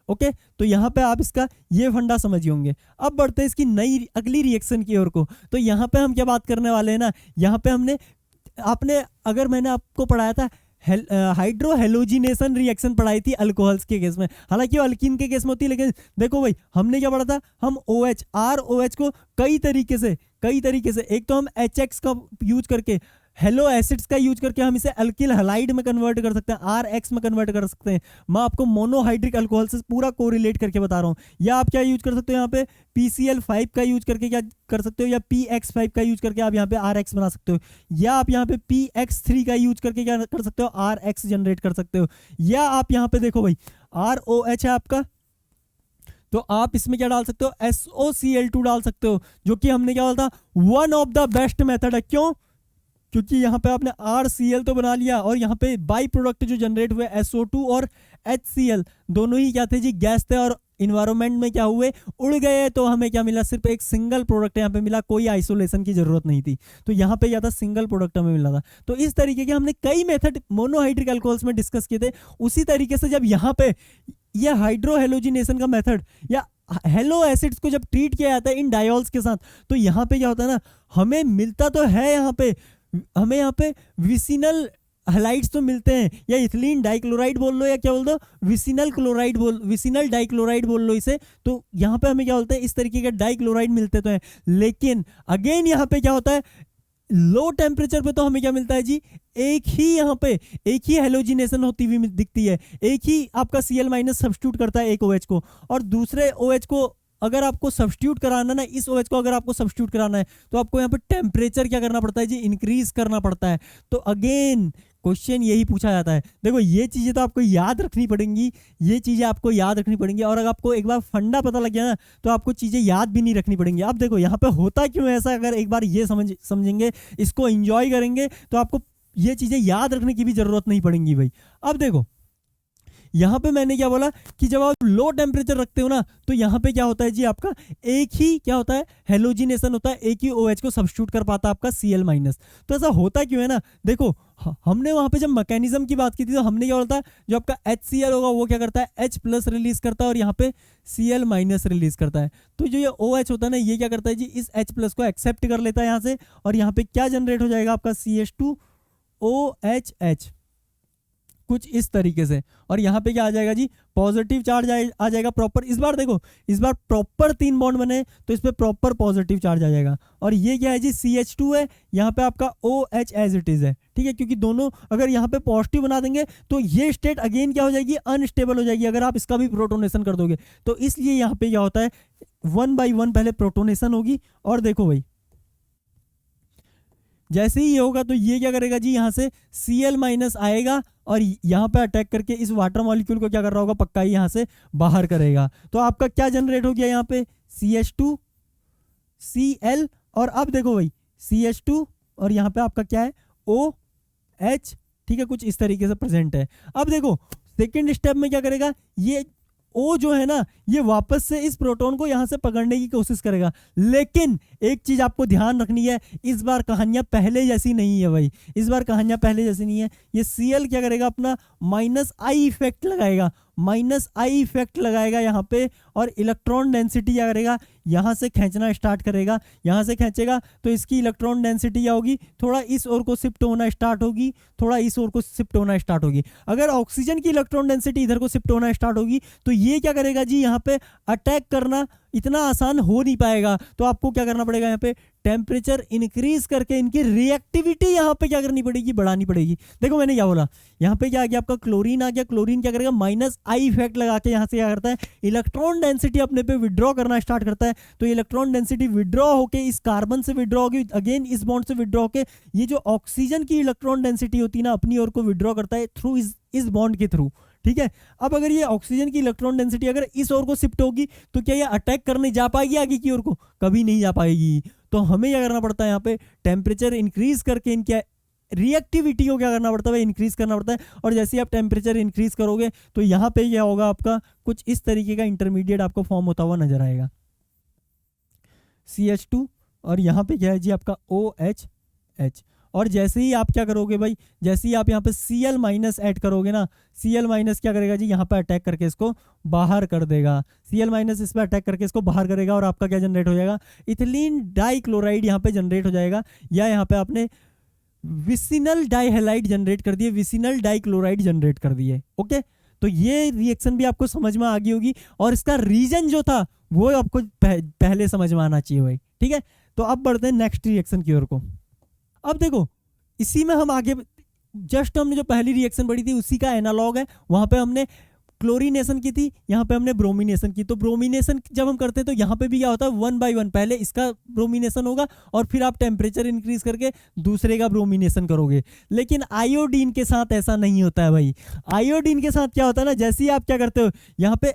ओके, तो यहाँ पे आप इसका ये फंडा समझिए होंगे। अब बढ़ते हैं इसकी नई अगली रिएक्शन की ओर को। तो यहाँ पे हम क्या बात करने वाले हैं ना, यहाँ पे आपने अगर मैंने आपको पढ़ाया था हाइड्रो हेलोजिनेशन रिएक्शन पढ़ाई थी अल्कोहल्स के केस में, हालांकि वो अल्कीन के केस में होती है। लेकिन देखो भाई, हमने क्या पढ़ा था, हम OH ROH को कई तरीके से एक तो हम HX का यूज करके, हेलो एसिड्स का यूज करके हम इसे अल्किल हैलाइड में कन्वर्ट कर सकते हैं, RX में कन्वर्ट कर सकते हैं। मैं आपको मोनोहाइड्रिक अल्कोहल से पूरा कोरिलेट करके बता रहा हूँ। या आप क्या यूज कर सकते हो, यहाँ पे PCl5 का यूज करके क्या कर सकते हो, या PX5 का यूज करके आप यहाँ पे RX बना सकते हो। या आप यहाँ पे PX3 का यूज करके क्या कर सकते हो, RX जनरेट कर सकते हो। या आप यहाँ पे देखो भाई, ROH है आपका, तो आप इसमें क्या डाल सकते हो, SOCl2 डाल सकते हो, जो कि हमने क्या बोला था, one of the best method है। क्यों? क्योंकि यहाँ पे आपने RCl तो बना लिया, और यहाँ पे बाई प्रोडक्ट जो जनरेट हुए SO2 और HCl दोनों ही क्या थे जी, गैस थे, और इन्वायरमेंट में क्या हुए, उड़ गए। तो हमें क्या मिला, सिर्फ एक सिंगल प्रोडक्ट यहाँ पे मिला, कोई आइसोलेशन की जरूरत नहीं थी। तो यहाँ पे क्या था, सिंगल प्रोडक्ट हमें मिला था। तो इस तरीके के हमने कई मेथड मोनोहाइड्रिक अल्कोहल्स में डिस्कस किए थे। उसी तरीके से जब यहाँ पे यह हाइड्रोहेलोजिनेशन का मेथड या हेलो एसिड्स को जब ट्रीट किया जाता है इन डायोल्स के साथ, तो यहाँ पे क्या होता है ना, हमें मिलता तो है, हमें यहाँ पे विसिनल हैलाइड्स तो मिलते हैं, या इथिलीन डाइक्लोराइड बोल लो, या क्या बोल दो, विसिनल डाइक्लोराइड बोल लो इसे। तो यहाँ पे हमें क्या बोलते हैं, इस तरीके के डाइक्लोराइड मिलते तो हैं। लेकिन अगेन यहाँ पे क्या होता है, लो टेम्परेचर पे तो हमें क्या मिलता है जी, एक ही हेलोजिनेशन होती हुई दिखती है, एक ही आपका Cl- सब्स्टिट्यूट करता है एक OH को, और दूसरे OH को अगर आपको सब्स्टिट्यूट कराना ना, इस OH को अगर आपको सब्स्टिट्यूट कराना है, तो आपको यहाँ पे टेम्परेचर क्या करना पड़ता है जी, इंक्रीज करना पड़ता है। तो अगेन क्वेश्चन यही पूछा जाता है। देखो, ये चीजें तो आपको याद रखनी पड़ेंगी, और अगर आपको एक बार फंडा पता लग गया ना, तो आपको चीजें याद भी नहीं रखनी पड़ेंगी। अब देखो यहाँ पे होता क्यों ऐसा, अगर एक बार ये समझेंगे, इसको एंजॉय करेंगे, तो आपको ये चीजें याद रखने की भी जरूरत नहीं पड़ेंगी भाई। अब देखो यहाँ पे मैंने क्या बोला कि जब आप लो टेम्परेचर रखते हो ना, तो यहाँ पे क्या होता है जी, आपका एक ही क्या होता है, हेलोजिनेशन होता है, एक ही OH को सब्स्टिट्यूट कर पाता है आपका Cl-। तो ऐसा होता क्यों है ना, देखो हमने वहां पे जब मैकेनिज्म की बात की थी, तो हमने क्या बोलता है, जो आपका HCl होगा वो क्या करता है, H+ रिलीज करता है, और यहाँ पे Cl- रिलीज करता है। तो जो ये OH होता है ना, ये क्या करता है जी, इस H+ को एक्सेप्ट कर लेता है यहाँ से, और यहाँ पे क्या जनरेट हो जाएगा आपका CH2OHH, कुछ इस तरीके से। और यहाँ पे क्या आ जाएगा जी, पॉजिटिव चार्ज आ जाएगा प्रॉपर। इस बार देखो, इस बार प्रॉपर 3 बॉन्ड बने, तो इस पे प्रॉपर पॉजिटिव चार्ज आ जाएगा। और ये क्या है जी, CH2 है, यहाँ पे आपका OH एज इट इज है, ठीक है, क्योंकि दोनों अगर यहाँ पे पॉजिटिव बना देंगे तो ये स्टेट अगेन क्या हो जाएगी, अनस्टेबल हो जाएगी, अगर आप इसका भी प्रोटोनेशन कर दोगे। तो इसलिए यहाँ पे क्या होता है, 1 by 1 पहले प्रोटोनेशन होगी। और देखो भाई, जैसे ही ये होगा तो ये क्या करेगा जी, यहाँ से Cl- आएगा, और यहाँ पे अटैक करके इस वाटर मॉलिक्यूल को क्या कर रहा होगा, पक्का ही यहाँ से बाहर करेगा। तो आपका क्या जनरेट हो गया यहाँ पे, CH2Cl, और अब देखो भाई CH2, और यहाँ पे आपका क्या है, OH, ठीक है, कुछ इस तरीके से प्रेजेंट है। अब देखो सेकेंड स्टेप में क्या करेगा, ये O जो है ना ये वापस से इस प्रोटॉन को यहाँ से पकड़ने की कोशिश करेगा। लेकिन एक चीज आपको ध्यान रखनी है, इस बार कहानियां पहले जैसी नहीं है भाई, इस बार कहानियां पहले जैसी नहीं है। ये Cl क्या करेगा, अपना -I इफेक्ट लगाएगा, -I इफेक्ट लगाएगा यहाँ पे, और इलेक्ट्रॉन डेंसिटी क्या करेगा, यहाँ से खींचना स्टार्ट करेगा। यहाँ से खींचेगा तो इसकी इलेक्ट्रॉन डेंसिटी क्या होगी, थोड़ा इस ओर को शिफ्ट होना स्टार्ट होगी, थोड़ा इस ओर को शिफ्ट होना स्टार्ट होगी। अगर ऑक्सीजन की इलेक्ट्रॉन डेंसिटी इधर को शिफ्ट होना स्टार्ट होगी तो ये क्या करेगा जी, यहाँ पे अटैक करना इतना आसान हो नहीं पाएगा। तो आपको क्या करना पड़ेगा, यहाँ पे टेम्परेचर इंक्रीज करके इनकी रिएक्टिविटी यहाँ पे क्या करनी पड़ेगी, बढ़ानी पड़ेगी। देखो मैंने क्या बोला, यहाँ पे क्या आ गया, आपका क्लोरीन आ गया। क्लोरीन क्या करेगा, -I इफेक्ट लगा के यहाँ से क्या करता है, इलेक्ट्रॉन डेंसिटी अपने पे विड्रॉ करना स्टार्ट करता है। तो इलेक्ट्रॉन डेंसिटी विड्रॉ होके इस कार्बन से विड्रॉ होगी, अगेन इस बॉन्ड से विड्रॉ होके ये जो ऑक्सीजन की इलेक्ट्रॉन डेंसिटी होती है ना अपनी ओर को विड्रॉ करता है थ्रू इस बॉन्ड के थ्रू। ठीक है, अब अगर ये ऑक्सीजन की इलेक्ट्रॉन डेंसिटी अगर इस ओर को शिफ्ट होगी तो क्या ये अटैक करने जा पाएगी आगे की ओर को, कभी नहीं जा पाएगी। तो हमें क्या करना पड़ता है, यहाँ पे टेम्परेचर इंक्रीज करके इनकी रिएक्टिविटी को क्या करना पड़ता है, इंक्रीज करना पड़ता है। और जैसे ही आप टेम्परेचर इंक्रीज करोगे तो यहाँ पे क्या होगा, आपका कुछ इस तरीके का इंटरमीडिएट आपको फॉर्म होता हुआ नजर आएगा, CH2, और यहाँ पे क्या है जी आपका OH। और जैसे ही आप क्या करोगे भाई, जैसे ही आप यहाँ पे Cl- ऐड करोगे ना, Cl- क्या करेगा जी, यहाँ पे अटैक करके इसको बाहर कर देगा। Cl- इस पर अटैक करके इसको बाहर करेगा और आपका क्या जनरेट हो जाएगा, इथिलीन डाइक्लोराइड यहाँ पे जनरेट हो जाएगा। या यहाँ पे आपने विसिनल डाइहैलाइड जनरेट कर दिए, विसिनल डाइक्लोराइड जनरेट कर दिए। ओके, तो ये रिएक्शन भी आपको समझ में आ गई होगी, और इसका रीजन जो था वो आपको पहले समझ में आना चाहिए भाई। ठीक है, तो अब बढ़ते हैं नेक्स्ट रिएक्शन की ओर को। अब देखो इसी में हम आगे, जस्ट हमने जो पहली रिएक्शन पढ़ी थी उसी का एनालॉग है। वहां पे हमने क्लोरीनेशन की थी, यहाँ पे हमने ब्रोमिनेशन की। तो ब्रोमिनेशन जब हम करते हैं तो यहाँ पे भी क्या होता है, 1 by 1 पहले इसका ब्रोमिनेशन होगा और फिर आप टेम्परेचर इंक्रीज करके दूसरे का ब्रोमिनेशन करोगे। लेकिन आयोडीन के साथ ऐसा नहीं होता है भाई। आयोडीन के साथ क्या होता है ना, जैसे ही आप क्या करते हो, यहाँ पे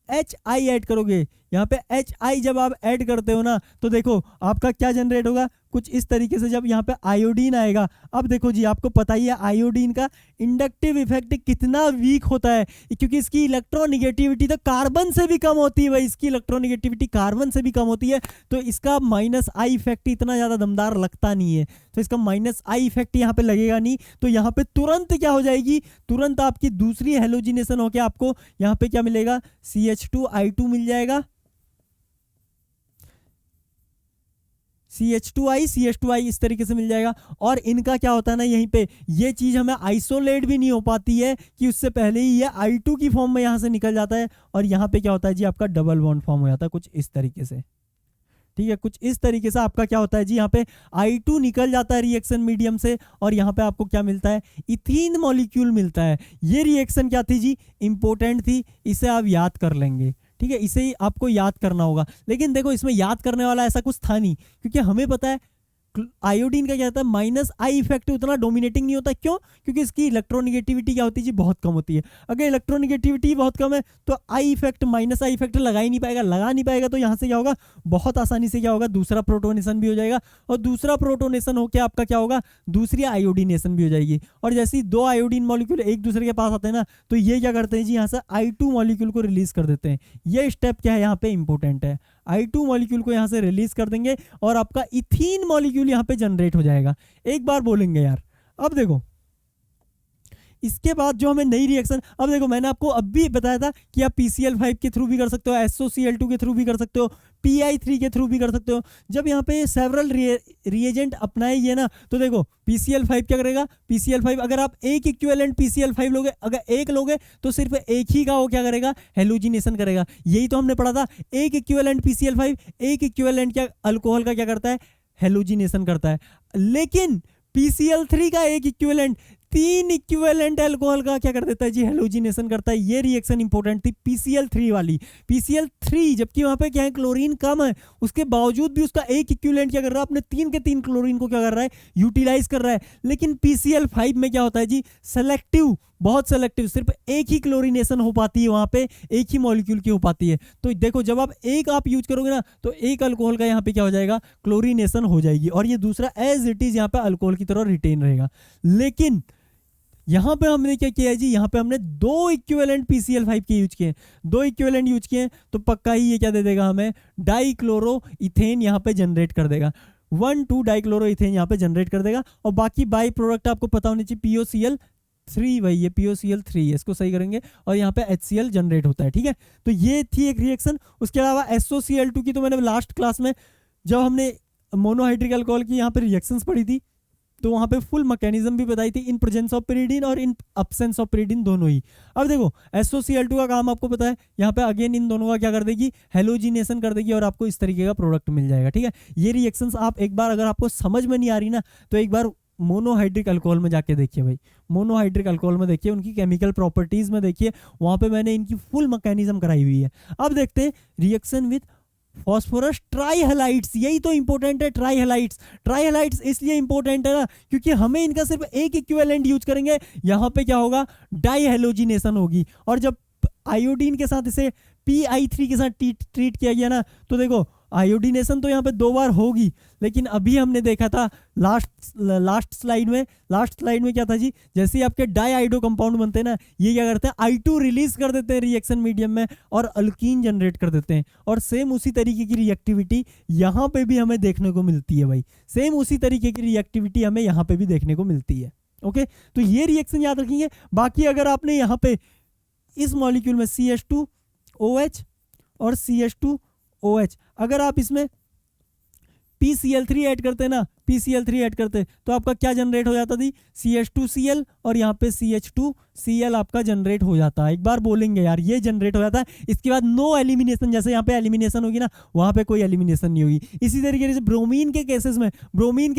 HI ऐड करोगे, यहाँ पे HI जब आप ऐड करते हो ना तो देखो आपका क्या जनरेट होगा, कुछ इस तरीके से। जब यहाँ पे आयोडीन आएगा, अब देखो जी आपको पता ही है आयोडीन का इंडक्टिव इफेक्ट कितना वीक होता है, क्योंकि इसकी इलेक्ट्रोनिगेटिविटी तो कार्बन से भी कम होती है भाई, इसकी इलेक्ट्रोनिगेटिविटी कार्बन से भी कम होती है। तो इसका -I इफेक्ट इतना ज़्यादा दमदार लगता नहीं है, तो इसका -I इफेक्ट यहाँ पे लगेगा नहीं। तो यहाँ पे तुरंत क्या हो जाएगी, तुरंत आपकी दूसरी हेलोजिनेशन होकर आपको यहाँ पे क्या मिलेगा, CH2I2 मिल जाएगा, CH2I इस तरीके से मिल जाएगा। और इनका क्या होता है ना, यहीं पे ये चीज हमें आइसोलेट भी नहीं हो पाती है कि उससे पहले ही ये I2 की फॉर्म में यहां से निकल जाता है, और यहाँ पे क्या होता है जी आपका डबल बॉन्ड फॉर्म हो जाता है कुछ इस तरीके से। ठीक है, कुछ इस तरीके से आपका क्या होता है जी, यहाँ पे I2 निकल जाता है रिएक्शन मीडियम से, और यहाँ पे आपको क्या मिलता है, इथीन मॉलिक्यूल मिलता है। ये रिएक्शन क्या थी जी, इंपॉर्टेंट थी, इसे आप याद कर लेंगे। ठीक है, इसे ही आपको याद करना होगा। लेकिन देखो इसमें याद करने वाला ऐसा कुछ था नहीं, क्योंकि हमें पता है आयोडीन का क्या होता है, -I इफेक्ट उतना डोमिनेटिंग नहीं होता। क्यों, क्योंकि इसकी इलेक्ट्रोनिगेटिविटी क्या होती है जी, बहुत कम होती है। अगर इलेक्ट्रोनिगेटिविटी बहुत कम है तो I इफेक्ट -I इफेक्ट लगा ही नहीं पाएगा, लगा नहीं पाएगा। तो यहाँ से क्या होगा, बहुत आसानी से क्या होगा, दूसरा प्रोटोनेशन भी हो जाएगा, और दूसरा प्रोटोनेशन होकर आपका क्या होगा, दूसरी आयोडीनेशन भी हो जाएगी। और जैसे ही 2 आयोडीन मॉलिक्यूल एक दूसरे के पास आते हैं ना, तो ये क्या करते हैं जी, यहाँ से I2 मॉलिक्यूल को रिलीज कर देते हैं। ये स्टेप क्या है यहाँ पे इंपॉर्टेंट है, I2 मॉलिक्यूल को यहाँ से रिलीज कर देंगे और आपका इथीन मॉलिक्यूल यहाँ पे जनरेट हो जाएगा। एक बार बोलेंगे यार, अब देखो इसके बाद जो हमें नई रिएक्शन, अब देखो मैंने आपको अब भी बताया था कि आप PCl5 के थ्रू भी कर सकते हो, SOCl2 के थ्रू भी कर सकते हो, Pi3 के थ्रू भी कर सकते हो। जब यहाँ पे सेवरल रिएजेंट अपनाएंगे ना, तो देखो PCl5 क्या करेगा, PCl5 अगर आप एक इक्विवेलेंट PCl5 लोगे, अगर एक लोगे तो सिर्फ एक ही का वो क्या करेगा, हेलोजिनेशन करेगा। यही तो हमने पढ़ा था, एक इक्विवेलेंट PCl5 एक इक्विवेलेंट क्या अल्कोहल का क्या करता है, हेलोजिनेशन करता है। लेकिन PCl3 का एक इक्विवेलेंट 3 इक्विवेलेंट अल्कोहल का क्या कर देता है जी, हेलोजिनेशन करता है। ये रिएक्शन इंपॉर्टेंट थी PCl3 वाली। PCl3 जबकि वहां पे क्या है, क्लोरीन कम है, उसके बावजूद भी उसका एक इक्विवेलेंट क्या कर रहा है, अपने 3 के 3 क्लोरीन को क्या कर रहा है, यूटिलाइज कर रहा है। लेकिन PCl5 में क्या होता है जी, सेलेक्टिव, बहुत सेलेक्टिव, सिर्फ एक ही क्लोरीनेशन हो पाती है वहां पे, एक ही मॉलिक्यूल की हो पाती है। तो देखो जब आप एक आप यूज करोगे ना, तो एक अल्कोहल का यहाँ पे क्या हो जाएगा, क्लोरीनेशन हो जाएगी, और ये दूसरा एज इट इज यहाँ पे अल्कोहल की तरह रिटेन रहेगा। लेकिन यहाँ पे हमने क्या किया है जी, यहाँ पे हमने 2 इक्विवेलेंट PCl5 के यूज किए हैं, 2 इक्विवेलेंट यूज किए हैं, तो पक्का ही ये क्या दे देगा हमें, डाइक्लोरो इथेन यहाँ पे जनरेट कर देगा, 1,2 डाइक्लोरो इथेन यहाँ पे जनरेट कर देगा। और बाकी बाई प्रोडक्ट आपको पता होनी चाहिए, POCl3, वही ये POCl3 है, इसको सही करेंगे, और यहाँ पे HCl जनरेट होता है, ठीक है। तो ये थी एक रिएक्शन। उसके अलावा SOCl2 की तो मैंने लास्ट क्लास में जब हमने मोनोहाइड्रिक अल्कोहल की यहाँ पे रिएक्शंस पढ़ी थी, तो वहाँ पे फुल मैकेनिज्म भी बताई थी, इन प्रेजेंस ऑफ pyridine और इन अब्सेंस ऑफ pyridine दोनों ही। अब देखो SOCl2 का काम आपको पता है, यहाँ पे अगेन इन दोनों का क्या कर देगी, हेलोजिनेशन कर देगी और आपको इस तरीके का प्रोडक्ट मिल जाएगा, ठीक है। ये रिएक्शंस आप एक बार अगर आपको समझ में नहीं आ रही ना, तो एक बार मोनोहाइड्रिक अल्कोहल में जाके देखिए भाई, मोनोहाइड्रिक अल्कोहल में देखिए, उनकी केमिकल प्रॉपर्टीज में देखिए, वहाँ पे मैंने इनकी फुल मैकेनिज्म कराई हुई है। अब देखते हैं रिएक्शन विथ फॉस्फोरस ट्राइहलाइड्स, यही तो इंपॉर्टेंट है, ट्राइहलाइड्स। ट्राइहलाइड्स इसलिए इंपॉर्टेंट है ना, क्योंकि हमें इनका सिर्फ एक इक्विवेलेंट यूज करेंगे, यहाँ पे क्या होगा, डाइहेलोजिनेशन होगी। और जब आयोडीन के साथ इसे PI3 के साथ ट्रीट किया गया ना, तो देखो आयोडीनेशन तो यहाँ पे 2 बार होगी, लेकिन अभी हमने देखा था लास्ट स्लाइड में क्या था जी, जैसे ही आपके डाइआइडो कंपाउंड बनते हैं ना, ये क्या करते हैं, I2 रिलीज कर देते हैं रिएक्शन मीडियम में और अल्कीन जनरेट कर देते हैं। और सेम उसी तरीके की रिएक्टिविटी यहाँ पे भी हमें देखने को मिलती है भाई, सेम उसी तरीके की रिएक्टिविटी हमें यहाँ पे भी देखने को मिलती है। ओके, तो ये रिएक्शन याद रखेंगे। बाकी अगर आपने यहाँ पे इस मॉलिक्यूल में CH2OH और CH2OH, अगर आप इसमें PCl3 ऐड करते ना, PCl3 ऐड करते तो आपका क्या जनरेट हो जाता थी, CH2Cl और यहाँ पे CH2Cl आपका जनरेट हो जाता है। एक बार बोलेंगे यार, ये जनरेट हो जाता है। इसके बाद नो एलिमिनेशन, जैसे यहाँ पे एलिमिनेशन होगी ना, वहाँ पे कोई एलिमिनेशन नहीं होगी। इसी तरीके से ब्रोमीन के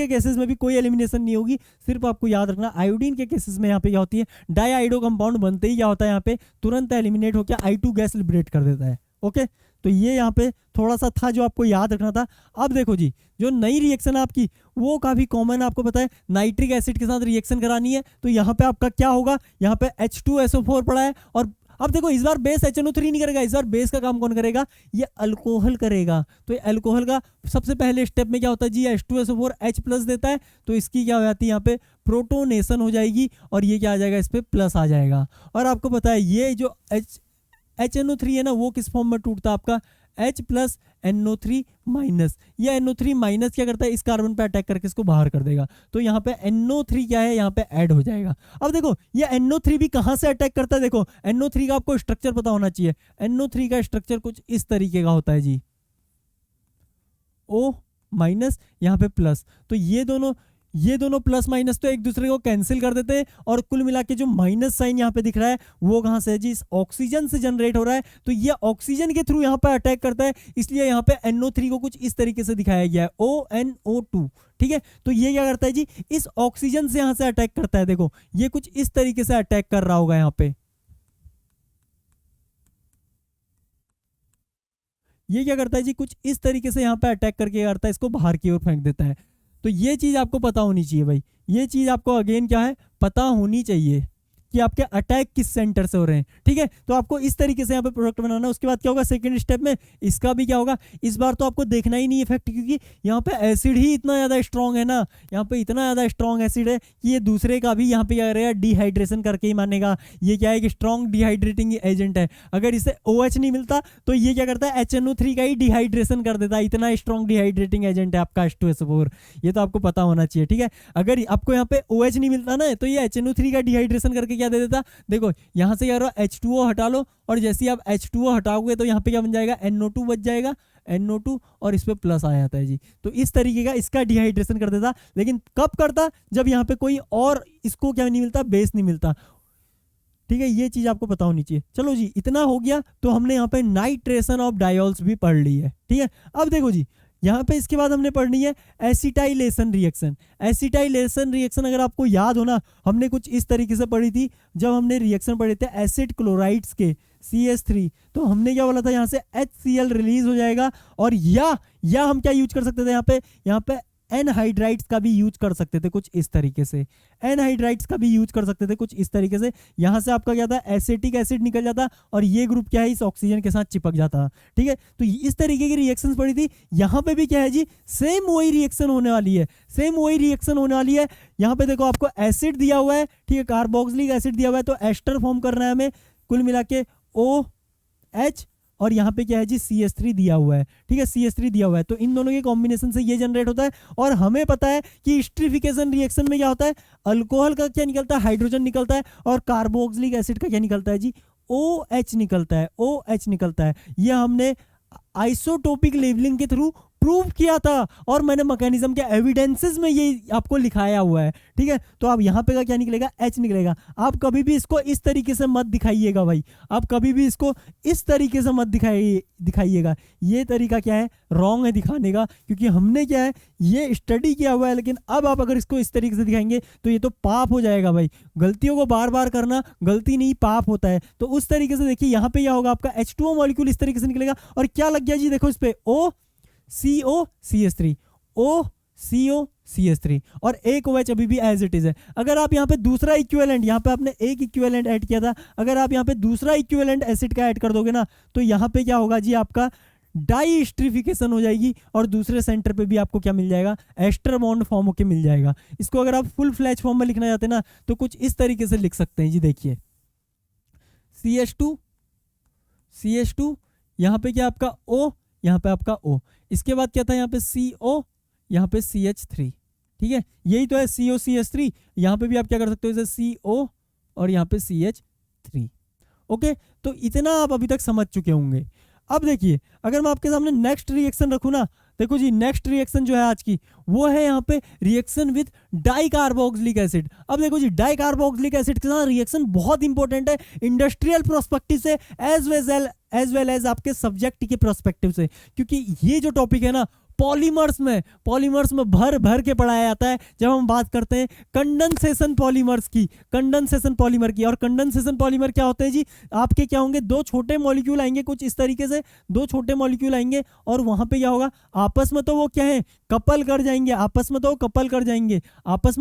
केसेस में भी कोई एलिमिनेशन नहीं होगी। सिर्फ आपको याद रखना, आयोडीन के केसेस में यहाँ पे क्या होती है, डाइआइडो कंपाउंड बनते ही क्या होता है, यहाँ पे तुरंत एलिमिनेट होकर I2 गैस लिबरेट कर देता है। ओके, तो ये यहाँ पे थोड़ा सा था जो आपको याद रखना था। अब देखो जी, जो नई रिएक्शन आपकी वो काफी कॉमन आपको पता है, नाइट्रिक एसिड के साथ रिएक्शन करानी है, तो यहाँ पे आपका क्या होगा, यहाँ पे H2SO4 पड़ा है। और अब देखो इस बार बेस HNO3 नहीं करेगा, इस बार बेस का काम कौन करेगा, ये अल्कोहल करेगा। तो ये अल्कोहल का सबसे पहले स्टेप में क्या होता है जी, H2SO4 H+ देता है, तो इसकी क्या हो जाती है, यहाँ पे प्रोटोनेशन हो जाएगी और ये क्या आ जाएगा, इस पे प्लस आ जाएगा। और आपको पता है ये जो HNO3 है ना, वो किस फॉर्म में टूटता है आपका, H+NO3-। ये NO3- क्या करता है, इस कार्बन पे अटैक करके इसको बाहर कर देगा, तो यहाँ पे NO3 क्या है, यहाँ पे ऐड हो जाएगा। अब देखो ये NO3 भी कहाँ से अटैक करता है, देखो NO3 का आपको स्ट्रक्चर पता होना चाहिए। NO3 का स्ट्रक्चर कुछ इस तरीके का होता है जी, O- यहाँ पे प्लस, तो ये दोनों प्लस माइनस तो एक दूसरे को कैंसिल कर देते हैं, और कुल मिला के जो माइनस साइन यहाँ पे दिख रहा है वो कहाँ से है जी, इस ऑक्सीजन से जनरेट हो रहा है। तो ये ऑक्सीजन के थ्रू यहाँ पे अटैक करता है, इसलिए यहाँ पे NO3 को कुछ इस तरीके से दिखाया गया है, ONO2। ठीक है, तो ये क्या करता है जी, इस ऑक्सीजन से यहाँ से अटैक करता है। देखो ये कुछ इस तरीके से अटैक कर रहा होगा, यहाँ पे ये क्या करता है जी, कुछ इस तरीके से यहाँ पे अटैक करके करता है, इसको बाहर की ओर फेंक देता है। तो ये चीज आपको पता होनी चाहिए भाई, ये चीज आपको अगेन क्या है, पता होनी चाहिए कि आपके अटैक किस सेंटर से हो रहे हैं। ठीक है, तो आपको इस तरीके से यहाँ पे प्रोडक्ट बनाना है। उसके बाद क्या होगा, सेकंड स्टेप में इसका भी क्या होगा, इस बार तो आपको देखना ही नहीं इफेक्ट, क्योंकि यहाँ पे एसिड ही इतना ज्यादा स्ट्रॉन्ग है ना, यहाँ पे इतना ज्यादा स्ट्रॉन्ग एसिड है कि ये दूसरे का भी यहाँ पे क्या करेगा, डिहाइड्रेशन करके ही मानेगा। ये क्या है कि स्ट्रॉन्ग डिहाइड्रेटिंग एजेंट है। अगर इसे OH नहीं मिलता तो ये क्या करता है, HNO3 का ही डिहाइड्रेशन कर देता है। इतना स्ट्रॉन्ग डिहाइड्रेटिंग एजेंट है आपका H2SO4, ये तो आपको पता होना चाहिए। ठीक है, अगर आपको यहाँ पे OH नहीं मिलता ना, तो ये HNO3 का डिहाइड्रेशन करके क्या दे देता, देखो यहां से क्या रहा, H2O हटा लो, और जैसे ही आप H2O हटाओगे तो यहाँ पे क्या बन जाएगा, NO2 बच जाएगा, NO2, और इस पे प्लस आ जाता है जी। तो इस तरीके का इसका डिहाइड्रेशन कर देता, लेकिन कब करता, जब यहाँ पे कोई और इसको क्या नहीं मिलता, बेस नहीं मिलता। ठीक है, ये चीज आपको पता होनी चाहिए। चलो जी, इतना हो गया, तो हमने यहाँ पे नाइट्रेशन ऑफ डायोल्स भी पढ़ ली है। ठीक है, अब देखो जी, यहाँ पे इसके बाद हमने पढ़नी है एसिटाइलेशन रिएक्शन। एसिटाइलेशन रिएक्शन अगर आपको याद हो ना, हमने कुछ इस तरीके से पढ़ी थी जब हमने रिएक्शन पढ़े थे एसिड क्लोराइड्स के CH3। तो हमने क्या बोला था, यहाँ से HCl रिलीज हो जाएगा, और या हम क्या यूज कर सकते थे, यहाँ पे एनहाइड्राइड्स का भी यूज कर सकते थे कुछ इस तरीके से, एनहाइड्राइड्स का भी यूज कर सकते थे कुछ इस तरीके से। यहाँ से आपका क्या था, एसिटिक एसिड निकल जाता और ये ग्रुप क्या है इस ऑक्सीजन के साथ चिपक जाता। ठीक है, तो इस तरीके की रिएक्शंस पड़ी थी। यहाँ पे भी क्या है जी, सेम वही रिएक्शन होने वाली है, सेम वही रिएक्शन होने वाली है। यहाँ पे देखो आपको एसिड दिया हुआ है, ठीक है, कार्बोक्सिलिक एसिड दिया हुआ है, तो एस्टर फॉर्म करना है हमें, कुल मिला के OH, और यहाँ पे क्या है जी CH3 दिया हुआ है। ठीक है, CH3 दिया हुआ है, तो इन दोनों के कॉम्बिनेशन से ये जनरेट होता है। और हमें पता है कि एस्टरिफिकेशन रिएक्शन में क्या होता है, अल्कोहल का क्या निकलता है, हाइड्रोजन निकलता है, और कार्बोक्सिलिक एसिड का क्या निकलता है जी, OH निकलता है, OH निकलता है। ये हमने आइसोटोपिक लेवलिंग के थ्रू प्रूव किया था, और मैंने मैकेनिज्म के एविडेंसेस में ये आपको लिखाया हुआ है। ठीक है, तो आप यहाँ पे का क्या निकलेगा, H निकलेगा। आप कभी भी इसको इस तरीके से मत दिखाइएगा भाई, आप कभी भी इसको इस तरीके से मत दिखाइएगा। ये तरीका क्या है, रॉन्ग है दिखाने का, क्योंकि हमने क्या है ये स्टडी किया हुआ है। लेकिन अब आप अगर इसको इस तरीके से दिखाएंगे तो ये तो पाप हो जाएगा भाई। गलतियों को बार बार करना गलती नहीं, पाप होता है। तो उस तरीके से देखिए यहाँ पे क्या होगा, आपका H2O मॉलिक्यूल इस तरीके से निकलेगा, और क्या लग गया जी, देखो इस पे OCO-CH3, OCO-CH3, और एक OH अभी भी एज इट इज है। अगर आप यहाँ पे दूसरा इक्विवेलेंट, यहाँ पे आपने एक इक्विवेलेंट ऐड किया था, अगर आप यहाँ पे दूसरा इक्विवेलेंट एसिड का ऐड कर दोगे ना, तो यहाँ पे क्या होगा जी, आपका डाई एस्टरिफिकेशन हो जाएगी, और दूसरे सेंटर पे भी आपको क्या मिल जाएगा, एस्टर बॉन्ड फॉर्म होके मिल जाएगा। इसको अगर आप फुल फ्लैश फॉर्म में लिखना चाहते हैं ना, तो कुछ इस तरीके से लिख सकते हैं जी। देखिए CH2, यहाँ पे क्या आपका O, यहाँ पे आपका O, इसके बाद क्या था यहाँ पे CO, यहाँ पे CH3। ठीक है, यही तो है CO-CH3। यहाँ पे भी आप क्या कर सकते हो, जैसे CO और यहाँ पे CH3। ओके, तो इतना आप अभी तक समझ चुके होंगे। अब देखिए, अगर मैं आपके सामने नेक्स्ट रिएक्शन रखूँ ना, देखो जी नेक्स्ट रिएक्शन जो है आज की, वो है यहाँ पे reaction with di carboxylic acid. अब देखो जी, डाई कार्बोक्सिलिक एसिड के साथ रिएक्शन बहुत इंपॉर्टेंट है इंडस्ट्रियल प्रोस्पेक्टिव से एज वेल एज आपके सब्जेक्ट के प्रोस्पेक्टिव से, क्योंकि ये जो टॉपिक है ना, पॉलीमर्स में भर भर के पढ़ाया जाता है। जब हम बात करते हैं कंडेंसेशन पॉलीमर की, और कंडेंसेशन पॉलीमर क्या होते हैं जी, आपके क्या होंगे, दो छोटे मॉलिक्यूल आएंगे कुछ इस तरीके से, दो छोटे मॉलिक्यूल आएंगे, और वहां पे क्या होगा, आपस में तो वो क्या है, कपल कर जाएंगे, आपस में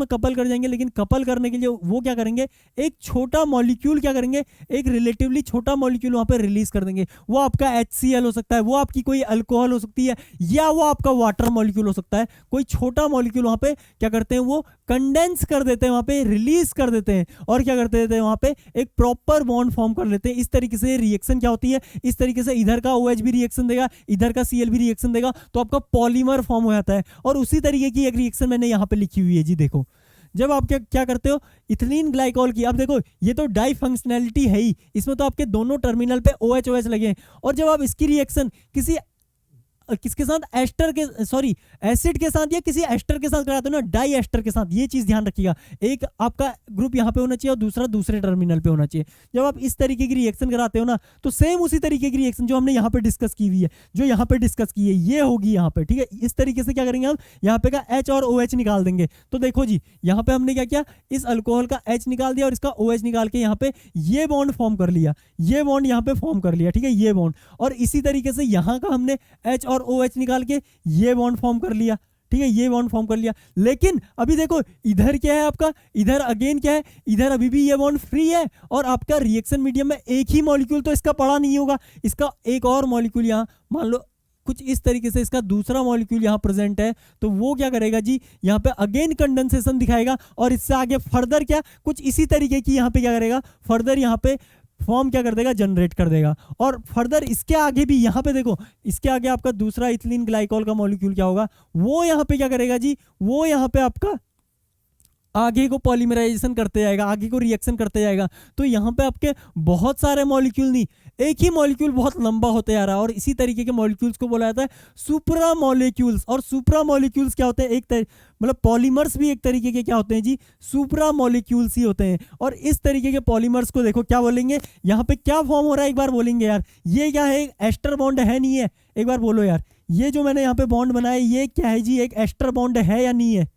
कपल कर जाएंगे, लेकिन कपल करने के लिए वो क्या करेंगे, एक छोटा मॉलिक्यूल क्या करेंगे, एक रिलेटिवली छोटा मॉलिक्यूल वहां पे रिलीज कर देंगे। वो आपका HCl हो सकता है, वो आपकी कोई अल्कोहल हो सकती है, या वो आपका वाटर मॉलिक्यूल हो सकता है। कोई छोटा मॉलिक्यूल वहां पे क्या करते हैं, वो कंडेंस कर देते हैं, वहां पे रिलीज कर देते हैं, और क्या करते हैं वहां पे एक प्रॉपर बॉन्ड फॉर्म कर लेते हैं। इस तरीके से रिएक्शन क्या होती है, इस तरीके से इधर का OH भी रिएक्शन देगा, इधर का Cl भी रिएक्शन देगा, तो आपका पॉलीमर फॉर्म हो जाता है। और उसी तरीके की एक रिएक्शन मैंने यहाँ पे लिखी हुई है जी। देखो, जब आप क्या करते हो, इथिलीन ग्लाइकोल की, अब देखो ये तो डाई फंक्शनैलिटी है ही, इसमें तो आपके दोनों टर्मिनल पे OH लगे हैं। और जब आप इसकी रिएक्शन किसके साथ, एसिड के साथ या किसी एस्टर के साथ कराते हो ना, डाई एस्टर के साथ, ये चीज ध्यान रखिएगा, एक आपका ग्रुप यहाँ पे होना चाहिए और दूसरा दूसरे टर्मिनल पे होना चाहिए। जब आप इस तरीके की रिएक्शन कराते हो ना, तो सेम उसी तरीके की रिएक्शन जो हमने यहाँ पे डिस्कस की हुई है, ये होगी यहाँ पे। ठीक है, इस तरीके से क्या करेंगे हम, यहाँ पे का H और OH निकाल देंगे। तो देखो जी, यहाँ पे हमने क्या किया, इस अल्कोहल का H निकाल दिया और इसका OH निकाल के यहाँ पे ये बॉन्ड फॉर्म कर लिया, ये बॉन्ड यहाँ पे फॉर्म कर लिया। ठीक है, ये बॉन्ड, और इसी तरीके से यहाँ का हमने H और OH निकाल के ये बॉन्ड फॉर्म कर लिया। ठीक है, ये बॉन्ड फॉर्म कर लिया। लेकिन अभी देखो इधर क्या है आपका, इधर अगेन क्या है, इधर अभी भी ये बॉन्ड फ्री है, और आपका रिएक्शन मीडियम में एक ही मॉलिक्यूल तो इसका पड़ा नहीं होगा, इसका एक और मॉलिक्यूल यहाँ मान लो कुछ इस तरीके से इसका दूसरा मॉलिक्यूल यहाँ प्रेजेंट है, तो वो क्या करेगा जी, यहाँ पे अगेन कंडेंसेशन दिखाएगा, और इससे आगे फर्दर क्या कुछ इसी तरीके की यहाँ पे क्या करेगा, फर्दर यहाँ पे फॉर्म क्या कर देगा, जनरेट कर देगा। और फर्दर इसके आगे भी यहाँ पे देखो, इसके आगे आपका दूसरा इथिलीन ग्लाइकोल का मॉलिक्यूल क्या होगा, वो यहाँ पे क्या करेगा जी, वो यहाँ पे आपका आगे को पॉलीमराइजेशन करते जाएगा, आगे को रिएक्शन करते जाएगा। तो यहाँ पे आपके बहुत सारे मॉलिक्यूल नहीं, एक ही मॉलिक्यूल बहुत लंबा होते जा रहा है, और इसी तरीके के मॉलिक्यूल्स को बोला जाता है सुप्रा मॉलिक्यूल्स। और सुप्रा मॉलिक्यूल्स क्या होते हैं, मतलब पॉलीमर्स भी एक तरीके के क्या होते हैं जी, सुप्रा मॉलिक्यूल्स ही होते हैं। और इस तरीके के पॉलीमर्स को देखो क्या बोलेंगे, यहाँ पे क्या फॉर्म हो रहा है, एक बार बोलेंगे यार, ये क्या है, एस्टर बॉन्ड है नहीं है, एक बार बोलो यार, ये जो मैंने यहाँ पे बॉन्ड बनाया ये क्या है जी, एक एस्टर बॉन्ड है या नहीं है,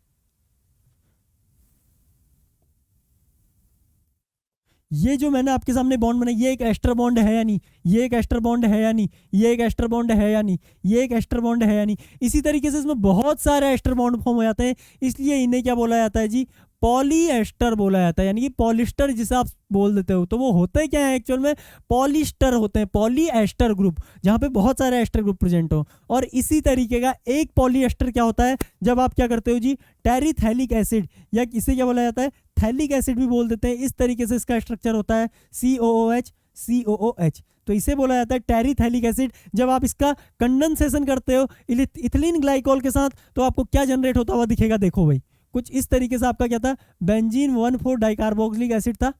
ये जो मैंने आपके सामने बॉन्ड बनाई, ये एक एस्टर बॉन्ड है या नहीं, ये एक एस्टर बॉन्ड है या नहीं, ये एक एस्टर बॉन्ड है या नहीं, ये एक एस्टर बॉन्ड है या नहीं। इसी तरीके से इसमें बहुत सारे एस्टर बॉन्ड फॉर्म हो जाते हैं, इसलिए इन्हें क्या बोला जाता है जी, पॉलीएस्टर बोला जाता है, यानी कि पॉलिस्टर जिसे आप बोल देते हो। तो वो होते क्या है एक्चुअल में, पॉलिस्टर होते हैं, पॉलीएस्टर ग्रुप, जहाँ पे बहुत सारे एस्टर ग्रुप प्रेजेंट हो। और इसी तरीके का एक पॉलीएस्टर क्या होता है, जब आप क्या करते हो जी, टेरिथैलिक एसिड, या इसे क्या बोला जाता है, थैलिक एसिड भी बोल देते हैं। इस तरीके से इसका स्ट्रक्चर होता है COOH COOH। तो इसे बोला जाता है टेरिथैलिक एसिड। जब आप इसका कंडेंसेशन करते हो इथिलीन ग्लाइकोल के साथ, तो आपको क्या जनरेट होता हुआ दिखेगा, देखो भाई, कुछ इस तरीके से आपका क्या था, बेंजीन 1,4 डाइकार्बोक्सिलिक एसिड था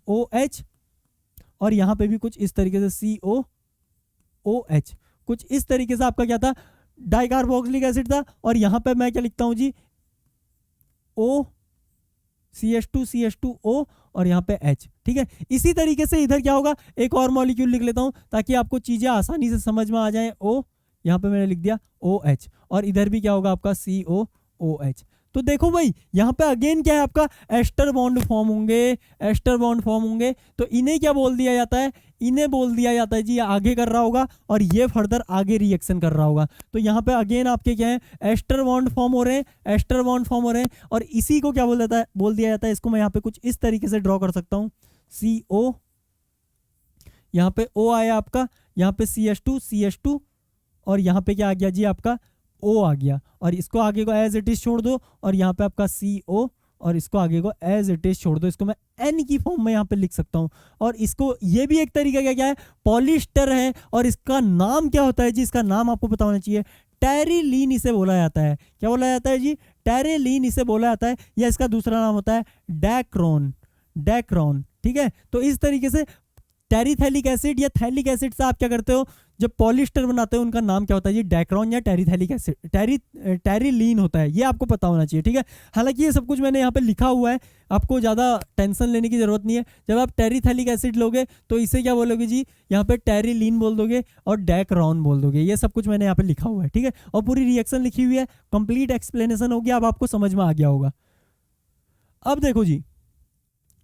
OH, और यहाँ पे भी कुछ इस तरीके से COOH, कुछ इस तरीके से आपका क्या था, डाइकार्बोक्सिलिक एसिड था। और यहाँ पे मैं क्या लिखता हूँ जी, CH2CH2O, और यहाँ पे H, ठीक है। इसी तरीके से इधर क्या होगा, एक और मॉलिक्यूल लिख लेता हूँ ताकि आपको चीजें आसानी से समझ में आ जाए। O, यहाँ पे मैंने लिख दिया OH, और इधर भी क्या होगा आपका COOH। तो देखो भाई, यहाँ पे अगेन क्या है आपका, एस्टर बॉन्ड फॉर्म होंगे, एस्टर बॉन्ड फॉर्म होंगे। तो इन्हें क्या बोल दिया जाता है, इन्हें बोल दिया जाता है जी, ये आगे कर रहा होगा और ये फर्दर आगे रिएक्शन कर रहा होगा। तो यहाँ पे अगेन आपके क्या है, एस्टर बॉन्ड फॉर्म हो रहे हैं, एस्टर बॉन्ड फॉर्म हो रहे हैं। और इसी को क्या बोल दिया जाता है, इसको मैं यहाँ पे कुछ इस तरीके से ड्रॉ कर सकता हूँ, CO, यहाँ पे O आया आपका, यहाँ पे CH2 और यहाँ पे क्या आ गया जी आपका O आ गया। और इसको आगे को एज इट इज छोड़ दो, और यहाँ पे आपका CO, और इसको आगे को एज इट इज छोड़ दो। इसको मैं N की फॉर्म में यहाँ पे लिख सकता हूँ। और इसको, ये भी एक तरीका क्या है, पॉलिस्टर है। और इसका नाम क्या होता है जी, इसका नाम आपको पता होना चाहिए, टेरिलीन इसे बोला जाता है। क्या बोला जाता है जी, टेरिलीन इसे बोला जाता है, या इसका दूसरा नाम होता है डैक्रोन, ठीक है। तो इस तरीके से टेरिथैलिक एसिड या थैलिक एसिड से आप क्या करते हो, जब पॉलिस्टर बनाते हो, उनका नाम क्या होता है जी, डैक्रोन या टेरिथैलिक एसिड, टेरिलीन होता है। ये आपको पता होना चाहिए, ठीक है। हालांकि ये सब कुछ मैंने यहाँ पे लिखा हुआ है, आपको ज़्यादा टेंशन लेने की जरूरत नहीं है। जब आप टेरिथैलिक एसिड लोगे तो इसे क्या बोलोगे जी, यहाँ पे टेरिलीन बोल दोगे और डैक्रोन बोल दोगे। ये सब कुछ मैंने यहाँ पे लिखा हुआ है, ठीक है। और पूरी रिएक्शन लिखी हुई है, कंप्लीट एक्सप्लेनेशन हो गया, अब आपको समझ में आ गया होगा। अब देखो जी,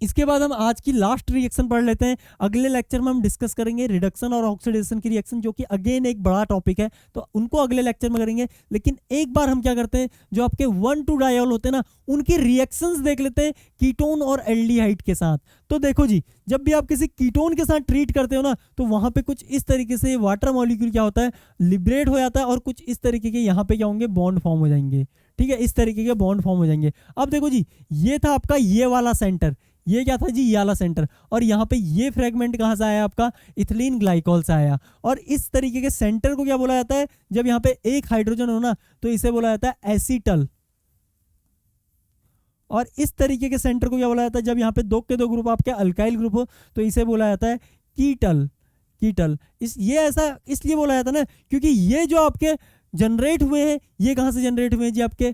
इसके बाद हम आज की लास्ट रिएक्शन पढ़ लेते हैं। अगले लेक्चर में हम डिस्कस करेंगे रिडक्शन और ऑक्सीडेशन की रिएक्शन, जो कि अगेन एक बड़ा टॉपिक है, तो उनको अगले लेक्चर में करेंगे। लेकिन एक बार हम क्या करते हैं, जो आपके 1,2-डायोल होते हैं ना, उनकी रिएक्शंस देख लेते हैं कीटोन और एल्डिहाइड के साथ। तो देखो जी, जब भी आप किसी कीटोन के साथ ट्रीट करते हो ना, तो वहां पे कुछ इस तरीके से वाटर मॉलिक्यूल क्या होता है, लिबरेट हो जाता है, और कुछ इस तरीके के यहाँ पे क्या होंगे, बॉन्ड फॉर्म हो जाएंगे, ठीक है। इस तरीके के बॉन्ड फॉर्म हो जाएंगे। अब देखो जी, ये था आपका ये वाला सेंटर, ये क्या था जी, ये वाला सेंटर। और यहाँ पे ये फ्रेगमेंट कहाँ से आया आपका, इथिलीन ग्लाइकोल से आया। और इस तरीके के सेंटर को क्या बोला जाता है, जब यहाँ पे एक हाइड्रोजन हो ना, तो इसे बोला जाता है एसीटल। और इस तरीके के सेंटर को क्या बोला जाता है, जब यहाँ पे दो के दो ग्रुप आपके अल्काइल ग्रुप हो, तो इसे बोला जाता है कीटल। ये ऐसा इसलिए बोला जाता है ना, क्योंकि ये जो आपके जनरेट हुए हैं, ये कहाँ से जनरेट हुए हैं जी, आपके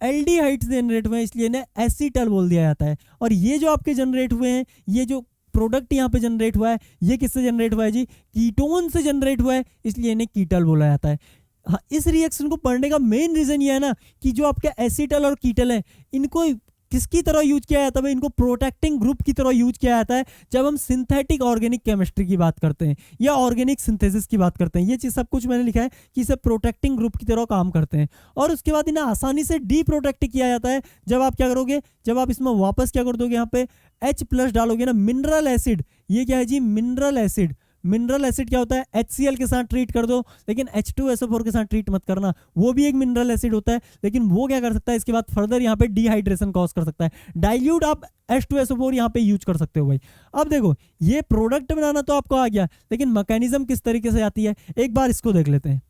एल्डिहाइड से जनरेट हुए हैं, इसलिए इन्हें एसीटल बोल दिया जाता है। और ये जो आपके जनरेट हुए हैं, ये जो प्रोडक्ट यहाँ पे जनरेट हुआ है, ये किससे जनरेट हुआ है जी, कीटोन से जनरेट हुआ है, इसलिए इन्हें कीटल बोला जाता है। हाँ, इस रिएक्शन को पढ़ने का मेन रीजन ये है ना, कि जो आपके एसीटल और कीटल है, इनको किसकी तरह यूज किया जाता है, इनको प्रोटेक्टिंग ग्रुप की तरह यूज किया जाता है जब हम सिंथेटिक ऑर्गेनिक केमिस्ट्री की बात करते हैं या ऑर्गेनिक सिंथेसिस की बात करते हैं। ये चीज सब कुछ मैंने लिखा है कि इसे प्रोटेक्टिंग ग्रुप की तरह काम करते हैं। और उसके बाद इन्हें आसानी से डी प्रोटेक्ट किया जाता है जब आप क्या करोगे, जब आप इसमें वापस क्या कर दोगे, यहाँ पे H+ डालोगे ना, मिनरल एसिड। ये क्या है जी, मिनरल एसिड। मिनरल एसिड क्या होता है, HCl के साथ ट्रीट कर दो, लेकिन H2SO4 के साथ ट्रीट मत करना, वो भी एक मिनरल एसिड होता है, लेकिन वो क्या कर सकता है, इसके बाद फर्दर यहाँ पे डिहाइड्रेशन कॉज कर सकता है। डाइल्यूट आप H2SO4 यहाँ पे यूज कर सकते हो भाई। अब देखो, ये प्रोडक्ट बनाना तो आपको आ गया, लेकिन मैकेनिज्म किस तरीके से आती है, एक बार इसको देख लेते हैं।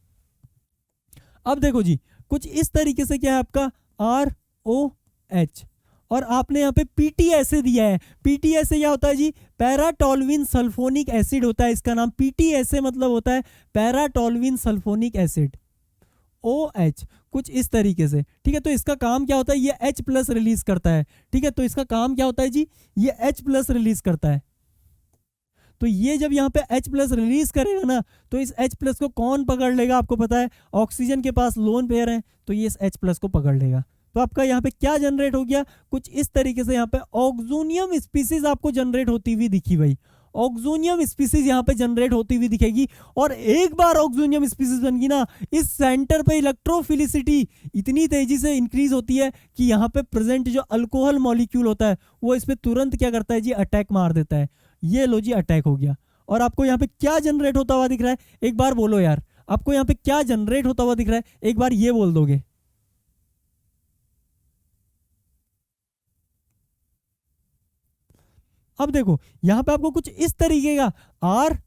अब देखो जी, कुछ इस तरीके से क्या है आपका ROH, और आपने यहाँ पे PTSA दिया है। PTSA क्या होता है जी, पैराटोल्यूइन सल्फोनिक एसिड होता है इसका नाम। PTSA मतलब होता है पैराटोल्यूइन सल्फोनिक एसिड, OH, कुछ इस तरीके से, ठीक है। तो इसका काम क्या होता है, ये H+ रिलीज करता है, ठीक है। तो इसका काम क्या होता है जी, ये H+ रिलीज करता है। तो ये जब यहाँ पे H+ रिलीज करेगा ना, तो इस H+ को कौन पकड़ लेगा, आपको पता है, ऑक्सीजन के पास लोन पेयर है, तो ये इस H+ को पकड़ लेगा। तो आपका यहाँ पे क्या जनरेट हो गया, कुछ इस तरीके से यहाँ पे ऑक्सोनियम स्पीसीज आपको जनरेट होती हुई दिखी भाई। ऑक्सोनियम स्पीसीज यहाँ पे जनरेट होती हुई दिखेगी, और एक बार ऑक्सोनियम स्पीसीज बन गई ना, इस सेंटर पे इलेक्ट्रोफिलिसिटी इतनी तेजी से इंक्रीज होती है कि यहाँ पे प्रेजेंट जो अल्कोहल मॉलिक्यूल होता है वो इस पे तुरंत क्या करता है जी, अटैक मार देता है। ये लो जी, अटैक हो गया। और आपको यहाँ पे क्या जनरेट होता हुआ दिख रहा है, एक बार बोलो यार, आपको यहाँ पे क्या जनरेट होता हुआ दिख रहा है, एक बार ये बोल दोगे। अब देखो यहां पे आपको कुछ इस तरीके का आर,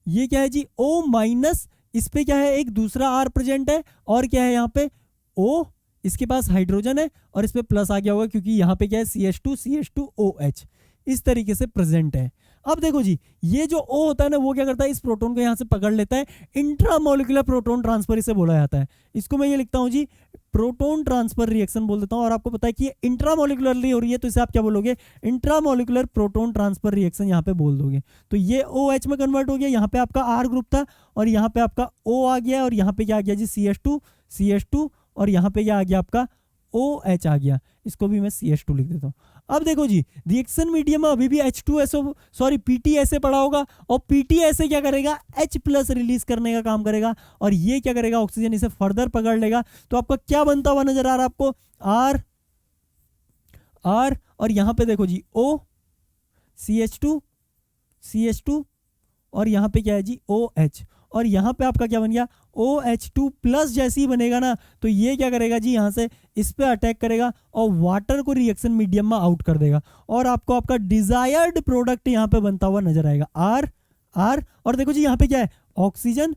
ये क्या है जी, O माइनस, इस पे क्या है, एक दूसरा आर प्रेजेंट है, और क्या है यहाँ पे O, इसके पास हाइड्रोजन है, और इस पे प्लस आ गया होगा क्योंकि यहाँ पे क्या है CH2OH, इस तरीके से प्रेजेंट है। अब देखो जी, ये जो O होता है ना, वो क्या करता है, इस प्रोटॉन को यहाँ से पकड़ लेता है, इंट्रामोलिकुलर प्रोटॉन ट्रांसफर इसे बोला जाता है। इसको मैं ये लिखता हूँ जी, प्रोटॉन ट्रांसफर रिएक्शन बोल देता हूँ, और आपको पता है कि ये इंट्रामोलिकुलरली हो रही है, तो इसे आप क्या बोलोगे, इंट्रामोलिकुलर प्रोटॉन ट्रांसफर रिएक्शन यहाँ पे बोल दोगे। तो ये OH में कन्वर्ट हो गया, यहाँ पे आपका R ग्रुप था, और यहाँ पे आपका O आ गया, और यहाँ पे क्या आ गया जी, CH2, और यहाँ पे क्या आ गया आपका OH आ गया, इसको भी मैं CH2 लिख देता हूँ। अब देखो जी, रिएक्शन मीडियम में अभी भी PTSA पड़ा होगा, और PTSA क्या करेगा, H+ रिलीज करने का काम करेगा, और ये क्या करेगा, ऑक्सीजन इसे फर्दर पकड़ लेगा। तो आपका क्या बनता हुआ नजर आ रहा है आपको, R, और यहाँ पे देखो जी O, CH2, और यहाँ पे क्या है जी OH, और यहाँ पे आपका क्या बन गया, OH2+ जैसे ही बनेगा ना, तो ये क्या करेगा जी, यहाँ से इस पे अटैक करेगा और वाटर को रिएक्शन मीडियम में आउट कर देगा, और आपको आपका डिजायर्ड प्रोडक्ट यहाँ पे बनता हुआ नजर आएगा, R। और देखो जी यहाँ पे क्या है, ऑक्सीजन,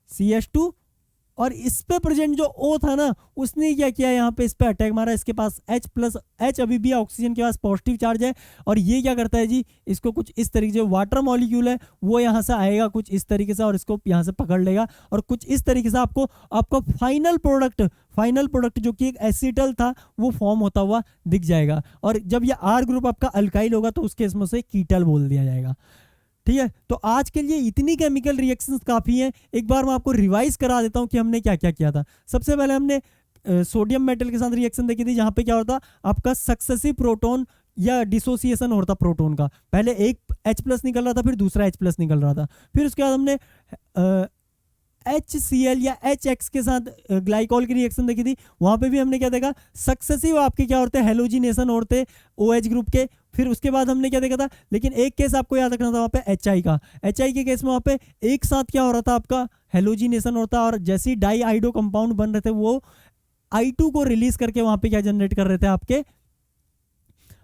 CH2, और इस पे प्रेजेंट जो O था ना, उसने क्या किया, यहाँ पे इस पे अटैक मारा, इसके पास H+, अभी भी ऑक्सीजन के पास पॉजिटिव चार्ज है, और ये क्या करता है जी, इसको कुछ इस तरीके से, वाटर मॉलिक्यूल है वो यहाँ से आएगा कुछ इस तरीके से, और इसको यहाँ से पकड़ लेगा, और कुछ इस तरीके से आपको आपका फाइनल प्रोडक्ट जो कि एक एसिटल था वो फॉर्म होता हुआ दिख जाएगा। और जब ये R ग्रुप आपका अल्काइल होगा तो उस केस में उसे कीटल बोल दिया जाएगा। ठीक है, तो आज के लिए इतनी केमिकल रिएक्शंस काफ़ी हैं। एक बार मैं आपको रिवाइज करा देता हूं कि हमने क्या क्या किया था। सबसे पहले हमने सोडियम मेटल के साथ रिएक्शन देखी थी, जहां पे क्या होता, आपका सक्सेसिव प्रोटॉन या डिसोसिएशन हो रहा था प्रोटॉन का, पहले एक H+ निकल रहा था, फिर दूसरा H+ निकल रहा था, फिर उसके बाद हमने HCl या HX के साथ ग्लाइकॉल की रिएक्शन देखी थी। वहां पे भी हमने क्या देखा, सक्सेसिव आपके क्या होते हैं, हेलोजिनेशन होते OH ग्रुप के। फिर उसके बाद हमने क्या देखा था, लेकिन एक केस आपको याद रखना था वहाँ पे HI का। HI के केस में वहाँ पे एक साथ क्या हो रहा था, आपका हेलोजिनेशन होता, और जैसे ही डाई आइडो कंपाउंड बन रहे थे वो I2 को रिलीज करके वहाँ पे क्या जनरेट कर रहे थे, आपके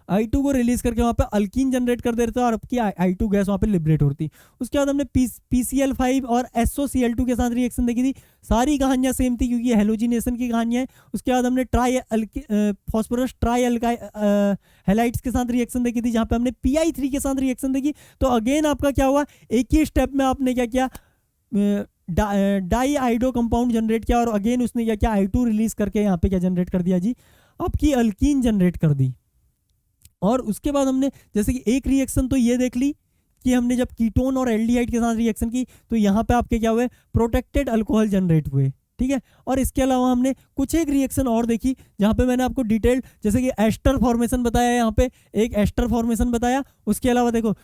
I2 को रिलीज करके वहाँ पे अल्कीन जनरेट कर दे रहे थे, और आपकी I2 गैस वहाँ पे लिबरेट होती। उसके बाद हमने PCl5 और SOCl2 के साथ रिएक्शन देखी थी। सारी कहानियाँ सेम थी क्योंकि हेलोजिनेशन की कहानियाँ है। उसके बाद हमने फॉस्फोरस ट्राई हेलाइट्स के साथ रिएक्शन देखी थी, जहाँ पे हमने PI3 के साथ रिएक्शन देखी। तो अगेन आपका क्या हुआ, एक ही स्टेप में आपने क्या किया, डाई आइडो कंपाउंड जनरेट किया, और अगेन उसने क्या किया, I2 रिलीज करके यहाँ पे क्या जनरेट कर दिया जी, आपकी अल्कीन जनरेट कर दी। और उसके बाद हमने जैसे कि एक रिएक्शन तो ये देख ली कि हमने जब कीटोन और एल्डिहाइड के साथ रिएक्शन की तो यहाँ पे आपके क्या हुए, प्रोटेक्टेड अल्कोहल जनरेट हुए। ठीक है, और इसके अलावा हमने कुछ एक रिएक्शन और देखी जहाँ पे मैंने आपको डिटेल जैसे कि एस्टर फॉर्मेशन बताया, यहाँ पे एक एस्टर फॉर्मेशन बताया। उसके अलावा देखो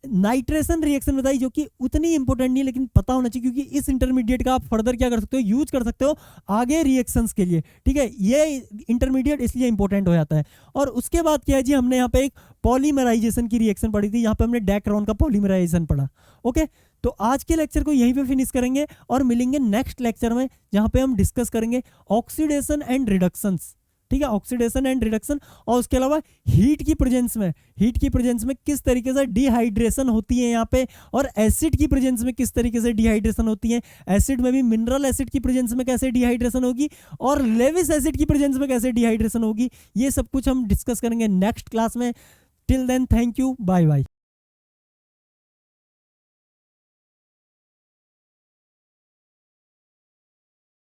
नाइट्रेशन रिएक्शन बताई, जो कि उतनी इंपॉर्टेंट नहीं लेकिन पता होना चाहिए, क्योंकि इस इंटरमीडिएट का आप फर्दर क्या कर सकते हो, यूज कर सकते हो आगे रिएक्शंस के लिए। ठीक है, ये इंटरमीडिएट इसलिए इंपॉर्टेंट हो जाता है। और उसके बाद क्या है जी, हमने यहाँ पे एक पॉलीमराइजेशन की रिएक्शन पढ़ी थी, यहाँ पे हमने डेक्रोन का पॉलीमराइजेशन पढ़ा। ओके, तो आज के लेक्चर को यहीं पे फिनिश करेंगे और मिलेंगे नेक्स्ट लेक्चर में, जहाँ पे हम डिस्कस करेंगे ऑक्सीडेशन एंड रिडक्शंस। ठीक है, ऑक्सीडेशन एंड रिडक्शन, और उसके अलावा हीट की प्रेजेंस में किस तरीके से डिहाइड्रेशन होती है यहाँ पे, और एसिड की प्रेजेंस में किस तरीके से डिहाइड्रेशन होती है। एसिड में भी मिनरल एसिड की प्रेजेंस में कैसे डिहाइड्रेशन होगी, और लेविस एसिड की प्रेजेंस में कैसे डिहाइड्रेशन होगी, ये सब कुछ हम डिस्कस करेंगे नेक्स्ट क्लास में। Till then, thank you, bye bye.